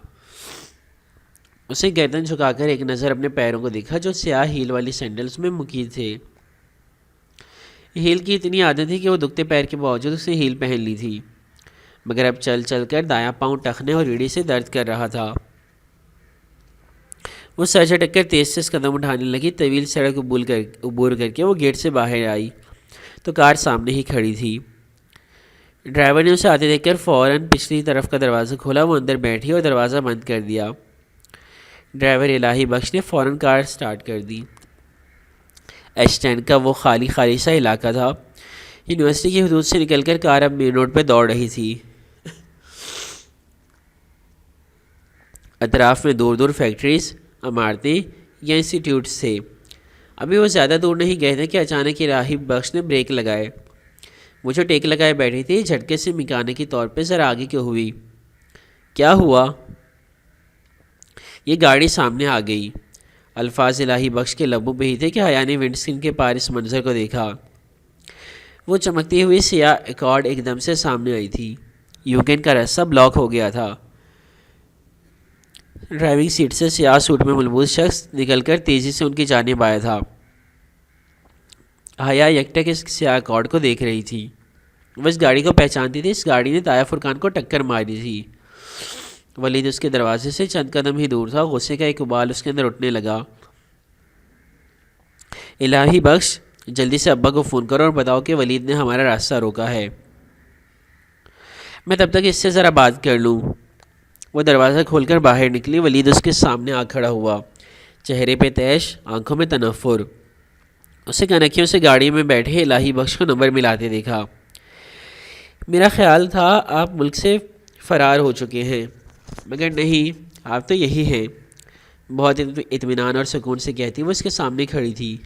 Speaker 1: اسے گردن جھکا کر ایک نظر اپنے پیروں کو دیکھا جو سیاہ ہیل والی سینڈلز میں مقید تھے۔ ہیل کی اتنی عادت تھی کہ وہ دکھتے پیر کے باوجود اسے ہیل پہن لی تھی، مگر اب چل چل کر دایاں پاؤں ٹخنے اور ریڑھی سے درد کر رہا تھا۔ وہ سر جھٹک کر تیز سے قدم اٹھانے لگی۔ طویل سڑک عبور کر کے وہ گیٹ سے باہر آئی تو کار سامنے ہی کھڑی تھی۔ ڈرائیور نے اسے آتے دیکھ کر فوراً پچھلی طرف کا دروازہ کھولا، وہ اندر بیٹھی اور دروازہ بند کر دیا۔ ڈرائیور الہی بخش نے فوراً کار سٹارٹ کر دی۔ اسٹینڈ کا وہ خالی سا علاقہ تھا۔ یونیورسٹی کی حدود سے نکل کر کار اب مین روڈ پہ دوڑ رہی تھی۔ اطراف میں دور دور فیکٹریز، عمارتیں یا انسٹیٹیوٹس تھے۔ ابھی وہ زیادہ دور نہیں گئے تھے کہ اچانک الہی بخش نے بریک لگائے۔ وہ جو ٹیک لگائے بیٹھی تھی جھٹکے سے مکانے کے طور پہ ذرا آگے کیوں ہوئی۔ کیا ہوا؟ یہ گاڑی سامنے آ گئی۔ الفاظ الہی بخش کے لبوں پہ ہی تھے کہ حیا نے ونڈ اسکرین کے پار اس منظر کو دیکھا۔ وہ چمکتی ہوئی سیاہ ایکارڈ ایک دم سے سامنے آئی تھی۔ یوگین کا راستہ بلاک ہو گیا تھا۔ ڈرائیونگ سیٹ سے سیاہ سوٹ میں ملبوس شخص نکل کر تیزی سے ان کی جانب آیا تھا۔ حیا یکٹک اس سیاہ ایکارڈ کو دیکھ رہی تھی۔ وہ اس گاڑی کو پہچانتی تھی۔ اس گاڑی نے تایا فرقان کو ٹکر ماری تھی۔ ولید اس کے دروازے سے چند قدم ہی دور تھا۔ غصے کا ایک ابال اس کے اندر اٹھنے لگا۔ الہی بخش، جلدی سے ابا کو فون کرو اور بتاؤ کہ ولید نے ہمارا راستہ روکا ہے۔ میں تب تک اس سے ذرا بات کر لوں۔ وہ دروازہ کھول کر باہر نکلی۔ ولید اس کے سامنے آ کھڑا ہوا، چہرے پہ تیش، آنکھوں میں تنفر۔ اسے کنکھیوں سے گاڑی میں بیٹھے الہی بخش کو نمبر ملاتے دیکھا۔ میرا خیال تھا آپ ملک سے فرار ہو چکے ہیں، مگر نہیں، آپ تو یہی ہیں، بہت اطمینان اور سکون سے کہتی وہ اس کے سامنے کھڑی تھی۔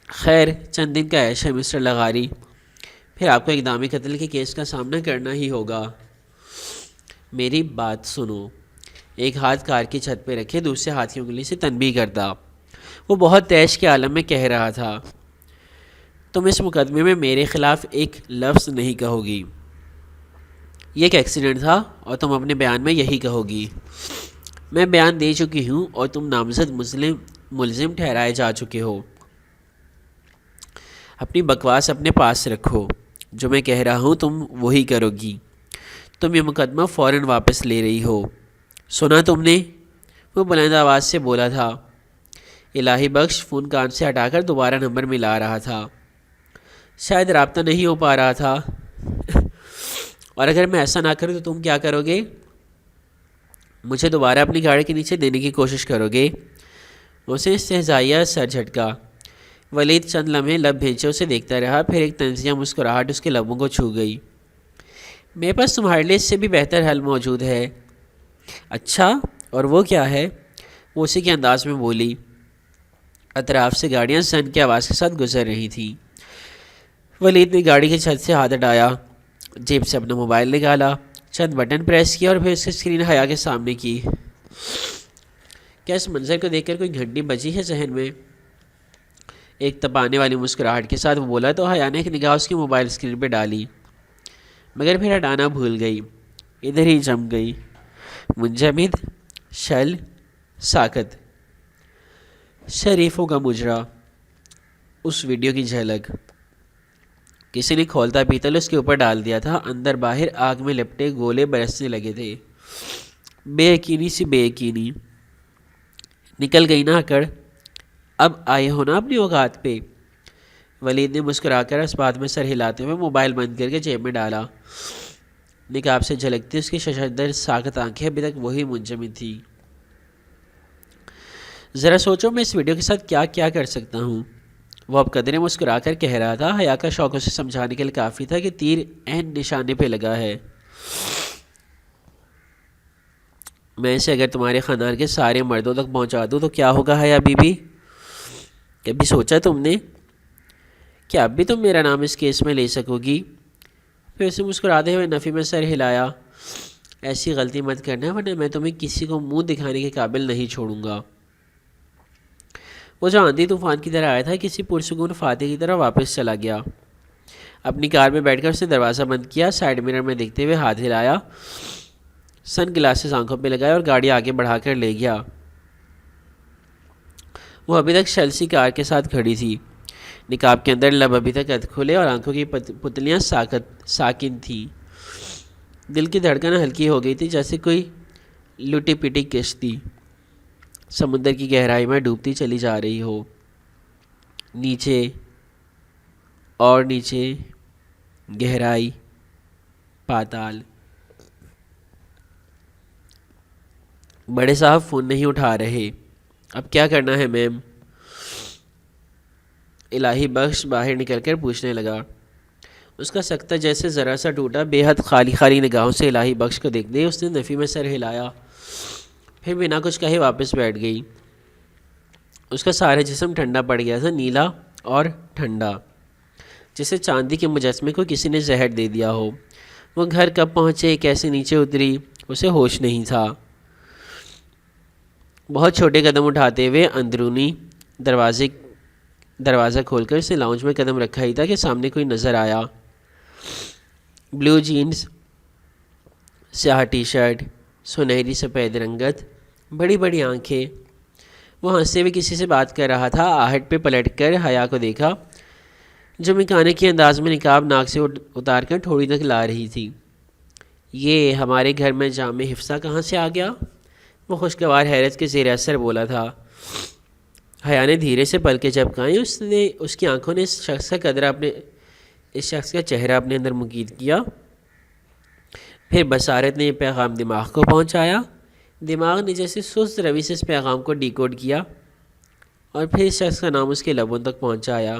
Speaker 1: خیر، چند دن کا عیش ہے مسٹر لغاری، پھر آپ کو اقدامی قتل کے کیس کا سامنا کرنا ہی ہوگا۔ میری بات سنو۔ ایک ہاتھ کار کی چھت پہ رکھے دوسرے ہاتھ کی انگلی سے تنبیہ کرتا۔ وہ بہت تیش کے عالم میں کہہ رہا تھا، تم اس مقدمے میں میرے خلاف ایک لفظ نہیں کہو گی۔ یہ ایک ایکسیڈنٹ تھا اور تم اپنے بیان میں یہی کہو گی۔ میں بیان دے چکی ہوں اور تم نامزد ملزم ٹھہرائے جا چکے ہو۔ اپنی بکواس اپنے پاس رکھو۔ جو میں کہہ رہا ہوں تم وہی کرو گی۔ تم یہ مقدمہ فوراً واپس لے رہی ہو۔ سنا تم نے؟ وہ بلند آواز سے بولا تھا۔ الہی بخش فون کان سے ہٹا کر دوبارہ نمبر ملا رہا تھا۔ شاید رابطہ نہیں ہو پا رہا تھا۔ اور اگر میں ایسا نہ کروں تو تم کیا کرو گے؟ مجھے دوبارہ اپنی گاڑی کے نیچے دینے کی کوشش کرو گے؟ اسے استہزائیہ سر جھٹکا۔ ولید چند لمحے لب بھیجے اسے دیکھتا رہا، پھر ایک طنزیہ مسکراہٹ اس کے لبوں کو چھو گئی۔ میرے پاس تمہارے لیے اس سے بھی بہتر حل موجود ہے۔ اچھا، اور وہ کیا ہے؟ وہ اسی کے انداز میں بولی۔ اطراف سے گاڑیاں زن کی آواز کے ساتھ گزر رہی تھیں۔ ولید نے گاڑی کی چھت سے ہاتھ ہٹایا، جیب سے اپنا موبائل نکالا، چند بٹن پریس کیا اور پھر اس کی اسکرین حیا کے سامنے کی۔ کیا اس منظر کو دیکھ کر کوئی گھنٹی بجی ہے ذہن میں؟ ایک تپانے والی مسکراہٹ کے ساتھ وہ بولا تو حیا نے ایک نگاہ اس کی موبائل اسکرین پہ ڈالی، مگر پھر ہٹانا بھول گئی، ادھر ہی جم گئی۔ منجمد، شل، ساکت، شریفوں کا مجرا۔ اس ویڈیو کی جھلک کسی نے کھولتا پیتل اس کے اوپر ڈال دیا تھا۔ اندر باہر آگ میں لپٹے گولے برسنے لگے تھے۔ بے یقینی سی بے یقینی۔ نکل گئی نا اکڑ؟ اب آئے ہو نا اپنی اوقات پہ؟ ولید نے مسکرا کر اس بات میں سر ہلاتے ہوئے موبائل بند کر کے جیب میں ڈالا۔ نقاب سے جھلکتی اس کی ششدر ساکت آنکھیں ابھی تک وہی منجمد تھی۔ ذرا سوچو میں اس ویڈیو کے ساتھ کیا کیا کر سکتا ہوں؟ وہ اب قدرے مسکرا کر کہہ رہا تھا۔ حیا کا شوق اسے سمجھانے کے لیے کافی تھا کہ تیر عین نشانے پہ لگا ہے۔ میں اسے اگر تمہارے خاندان کے سارے مردوں تک پہنچا دوں تو کیا ہوگا حیا بی بی؟ کبھی سوچا تم نے کہ اب بھی تم میرا نام اس کیس میں لے سکو گی؟ پھر اسے مسکراتے ہوئے نفی میں سر ہلایا۔ ایسی غلطی مت کرنا ورنہ میں تمہیں کسی کو منہ دکھانے کے قابل نہیں چھوڑوں گا۔ وہ جو آندھی طوفان کی طرح آیا تھا کسی پرسکون فاتح کی طرح واپس چلا گیا۔ اپنی کار میں بیٹھ کر اس نے دروازہ بند کیا، سائڈ مرر میں دیکھتے ہوئے ہاتھ ہلایا، سن گلاسز آنکھوں پہ لگائے اور گاڑی آگے بڑھا کر لے گیا۔ وہ ابھی تک شلسی کار کے ساتھ کھڑی تھی، نقاب کے اندر لب ابھی تک ادھ کھلے اور آنکھوں کی پتلیاں ساکن تھیں۔ دل کی دھڑکن ہلکی ہو گئی تھی جیسے کوئی لٹی پٹی کشتی سمندر کی گہرائی میں ڈوبتی چلی جا رہی ہو۔ نیچے اور نیچے، گہرائی، پاتال۔ بڑے صاحب فون نہیں اٹھا رہے، اب کیا کرنا ہے میم؟ الہی بخش باہر نکل کر پوچھنے لگا۔ اس کا سکتہ جیسے ذرا سا ٹوٹا۔ بے حد خالی خالی نگاہوں سے الہی بخش کو دیکھتے اس نے نفی میں سر ہلایا، پھر بنا کچھ کہے واپس بیٹھ گئی۔ اس کا سارا جسم ٹھنڈا پڑ گیا تھا، نیلا اور ٹھنڈا، جسے چاندی کے مجسمے کو کسی نے زہر دے دیا ہو۔ وہ گھر کب پہنچے، کیسے نیچے اتری، اسے ہوش نہیں تھا۔ بہت چھوٹے قدم اٹھاتے ہوئے اندرونی دروازہ کھول کر اسے لاؤنج میں قدم رکھا ہی تھا کہ سامنے کوئی نظر آیا۔ بلو جینز، سیاہ ٹی شرٹ، سنہری سفید رنگت، بڑی بڑی آنکھیں۔ وہ ہنستے ہوئے کسی سے بات کر رہا تھا۔ آہٹ پہ پلٹ کر حیا کو دیکھا جو میکانک کے انداز میں نقاب ناک سے اتار کر تھوڑی تک لا رہی تھی۔ یہ ہمارے گھر میں جام حفصہ کہاں سے آ گیا؟ وہ خوشگوار حیرت کے زیر اثر بولا تھا۔ حیا نے دھیرے سے پلکیں جھپکائیں۔ اس کی آنکھوں نے اس شخص کا چہرہ اپنے اندر مقید کیا۔ پھر بصارت نے یہ پیغام دماغ کو پہنچایا۔ دماغ نے جیسے سست روی سے اس پیغام کو ڈی کوڈ کیا اور پھر اس شخص کا نام اس کے لبوں تک پہنچایا۔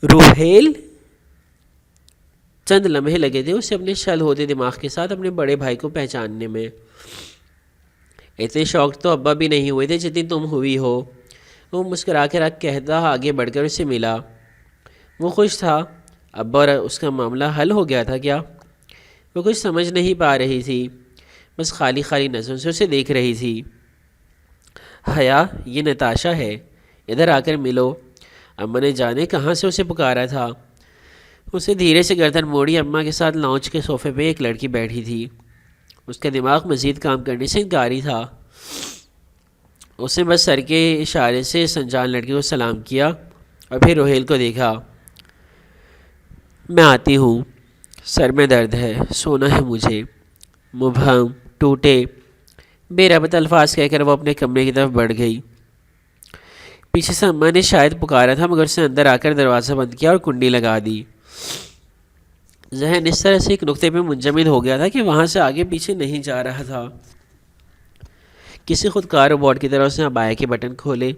Speaker 1: روحیل۔ چند لمحے لگے تھے اسے اپنے شل ہوتے دماغ کے ساتھ اپنے بڑے بھائی کو پہچاننے میں۔ اتنے شوق تو ابا بھی نہیں ہوئے تھے جتنی تم ہوئی ہو۔ وہ مسکرا کر کہتا آگے بڑھ کر اسے ملا۔ وہ خوش تھا۔ ابا اور اس کا معاملہ حل ہو گیا تھا کیا؟ وہ کچھ سمجھ نہیں پا رہی تھی، بس خالی خالی نظروں سے اسے دیکھ رہی تھی۔ حیا، یہ نتاشا ہے، ادھر آ کر ملو۔ اماں نے جانے کہاں سے اسے پکارا تھا۔ اسے دھیرے سے گردن موڑی۔ اماں کے ساتھ لاؤنج کے صوفے پہ ایک لڑکی بیٹھی تھی۔ اس کا دماغ مزید کام کرنے سے انکاری تھا۔ اس نے بس سر کے اشارے سے سنجان لڑکی کو سلام کیا اور پھر روحیل کو دیکھا۔ میں آتی ہوں، سر میں درد ہے، سونا ہے مجھے۔ مبہم، ٹوٹے، بے ربط الفاظ کہہ کر وہ اپنے کمرے کی طرف بڑھ گئی۔ پیچھے سے اماں نے شاید پکارا تھا مگر اسے اندر آ کر دروازہ بند کیا اور کنڈی لگا دی۔ ذہن اس طرح سے ایک نقطے پہ منجمد ہو گیا تھا کہ وہاں سے آگے پیچھے نہیں جا رہا تھا۔ کسی خودکار روبوٹ کی طرح اس نے ابایا کے بٹن کھولے،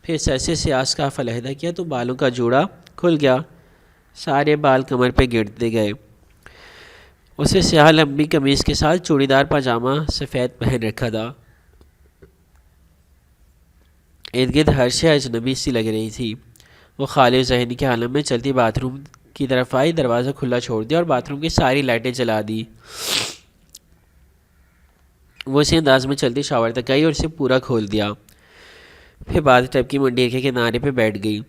Speaker 1: پھر سر سے سیاہ اسکارف علیحدہ کیا تو بالوں کا جوڑا کھل گیا۔ سارے بال کمر پہ گرتے گئے۔ اسے سیاہ لمبی قمیض کے ساتھ چوڑی دار پاجامہ سفید پہن رکھا تھا۔ ارد گرد ہر شے اجنبی سی لگ رہی تھی۔ وہ خالی ذہنی کے عالم میں چلتی باتھ روم کی طرف آئی، دروازہ کھلا چھوڑ دیا اور باتھ روم کی ساری لائٹیں جلا دی۔ وہ اسی انداز میں چلتی شاور تک آئی اور اسے پورا کھول دیا، پھر باتھ ٹب کی منڈیر کے کنارے پہ بیٹھ گئی۔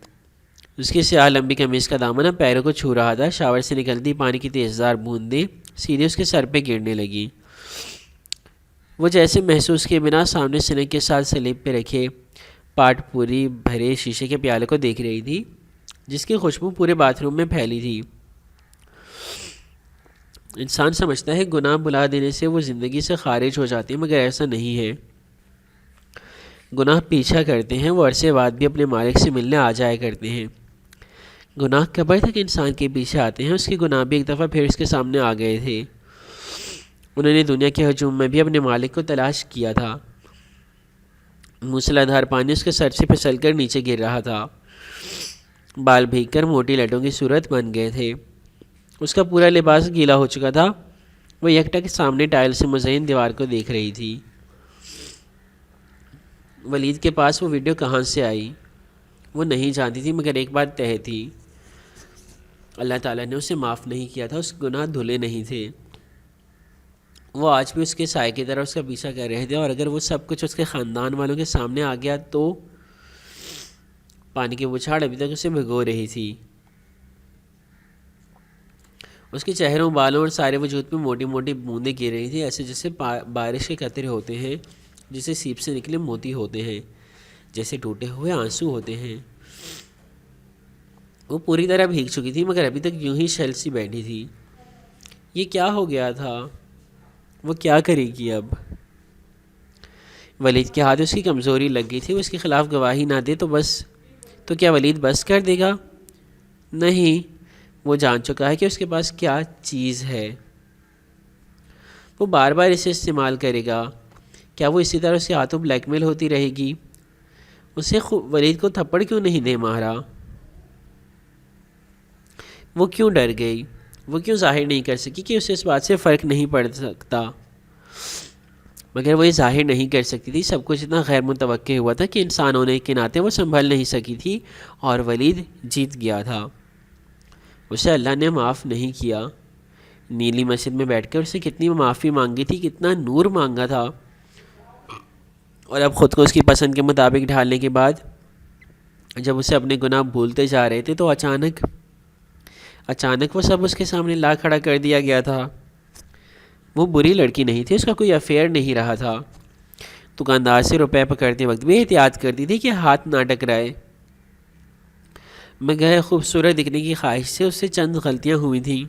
Speaker 1: اس کی سیاہ لمبی قمیض کا دامن اب پیروں کو چھو رہا تھا۔ شاور سے نکلتی پانی کی تیزدار بوندیں سیدھے اس کے سر پہ گرنے لگیں۔ وہ جیسے محسوس کیے بنا سامنے سنک کے ساتھ سلیب پہ رکھے پاٹ پوری بھرے شیشے کے پیالے کو دیکھ رہی تھی جس کی خوشبو پورے باتھ روم میں پھیلی تھی۔ انسان سمجھتا ہے گناہ بلا دینے سے وہ زندگی سے خارج ہو جاتے ہیں، مگر ایسا نہیں ہے۔ گناہ پیچھا کرتے ہیں، وہ عرصے بعد بھی اپنے مالک سے ملنے آ جایا کرتے ہیں۔ گناہ قبر تک انسان کے پیچھے آتے ہیں۔ اس کے گناہ بھی ایک دفعہ پھر اس کے سامنے آ گئے تھے۔ انہوں نے دنیا کے ہجوم میں بھی اپنے مالک کو تلاش کیا تھا۔ موسلا دھار پانی اس کے سر سے پھسل کر نیچے گر رہا تھا۔ بال بھیگ کر موٹی لٹوں کی صورت بن گئے تھے۔ اس کا پورا لباس گیلا ہو چکا تھا۔ وہ یکٹک سامنے ٹائل سے مزین دیوار کو دیکھ رہی تھی۔ ولید کے پاس وہ ویڈیو کہاں سے آئی؟ وہ نہیں جانتی تھی، مگر ایک بات طے تھی، اللہ تعالیٰ نے اسے معاف نہیں کیا تھا، اس کے گناہ دھلے نہیں تھے۔ وہ آج بھی اس کے سائے کی طرح اس کا پیچھا کر رہے تھے، اور اگر وہ سب کچھ اس کے خاندان والوں کے سامنے آ گیا تو پانی کی بچھاڑ ابھی تک اسے بھگو رہی تھی۔ اس کے چہروں، بالوں اور سارے وجود پہ موٹی موٹی بوندیں گر رہی تھیں، ایسے جیسے بارش کے قطرے ہوتے ہیں، جیسے سیپ سے نکلے موتی ہوتے ہیں، جیسے ٹوٹے ہوئے آنسو ہوتے ہیں۔ وہ پوری طرح بھیگ چکی تھی، مگر ابھی تک یوں ہی شل سی بیٹھی تھی۔ یہ کیا ہو گیا تھا؟ وہ کیا کرے گی اب؟ ولید کے ہاتھ اس کی کمزوری لگ گئی تھی۔ وہ اس کے خلاف گواہی نہ دے تو کیا ولید بس کر دے گا؟ نہیں، وہ جان چکا ہے کہ اس کے پاس کیا چیز ہے۔ وہ بار بار اسے استعمال کرے گا۔ کیا وہ اسی طرح اس کے ہاتھوں بلیک میل ہوتی رہے گی؟ اسے ولید کو تھپڑ کیوں نہیں دے مارا؟ وہ کیوں ڈر گئی؟ وہ کیوں ظاہر نہیں کر سکی کہ اسے اس بات سے فرق نہیں پڑ سکتا؟ مگر وہ یہ ظاہر نہیں کر سکتی تھی۔ سب کچھ اتنا غیر متوقع ہوا تھا کہ انسان ہونے کے ناطے وہ سنبھل نہیں سکی تھی، اور ولید جیت گیا تھا۔ اسے اللہ نے معاف نہیں کیا۔ نیلی مسجد میں بیٹھ کر اسے کتنی معافی مانگی تھی، کتنا نور مانگا تھا، اور اب خود کو اس کی پسند کے مطابق ڈھالنے کے بعد جب اسے اپنے گناہ بھولتے جا رہے تھے تو اچانک وہ سب اس کے سامنے لا کھڑا کر دیا گیا تھا۔ وہ بری لڑکی نہیں تھی، اس کا کوئی افیئر نہیں رہا تھا۔ دکاندار سے روپے پکڑتے وقت بھی احتیاط کرتی تھی کہ ہاتھ نہ ٹکرائے، مگر خوبصورت دکھنے کی خواہش سے اس سے چند غلطیاں ہوئی تھیں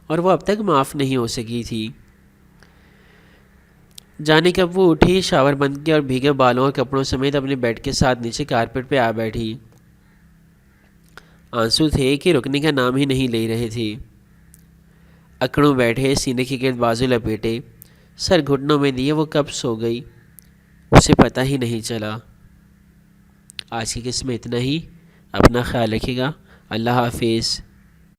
Speaker 1: اور وہ اب تک معاف نہیں ہو سکی تھی۔ جانے کب وہ اٹھی، شاور بند کیا اور بھیگے بالوں اور کپڑوں سمیت اپنے بیڈ کے ساتھ نیچے کارپیٹ پہ آ بیٹھی۔ آنسو تھے کہ رکنے کا نام ہی نہیں لے رہے تھے۔ اکڑوں بیٹھے، سینے کے گرد بازو لپیٹے، سر گھٹنوں میں دیے، وہ کب سو گئی اسے پتہ ہی نہیں چلا۔ آج کی قسط میں اتنا ہی۔ اپنا خیال رکھیے گا۔ اللہ حافظ۔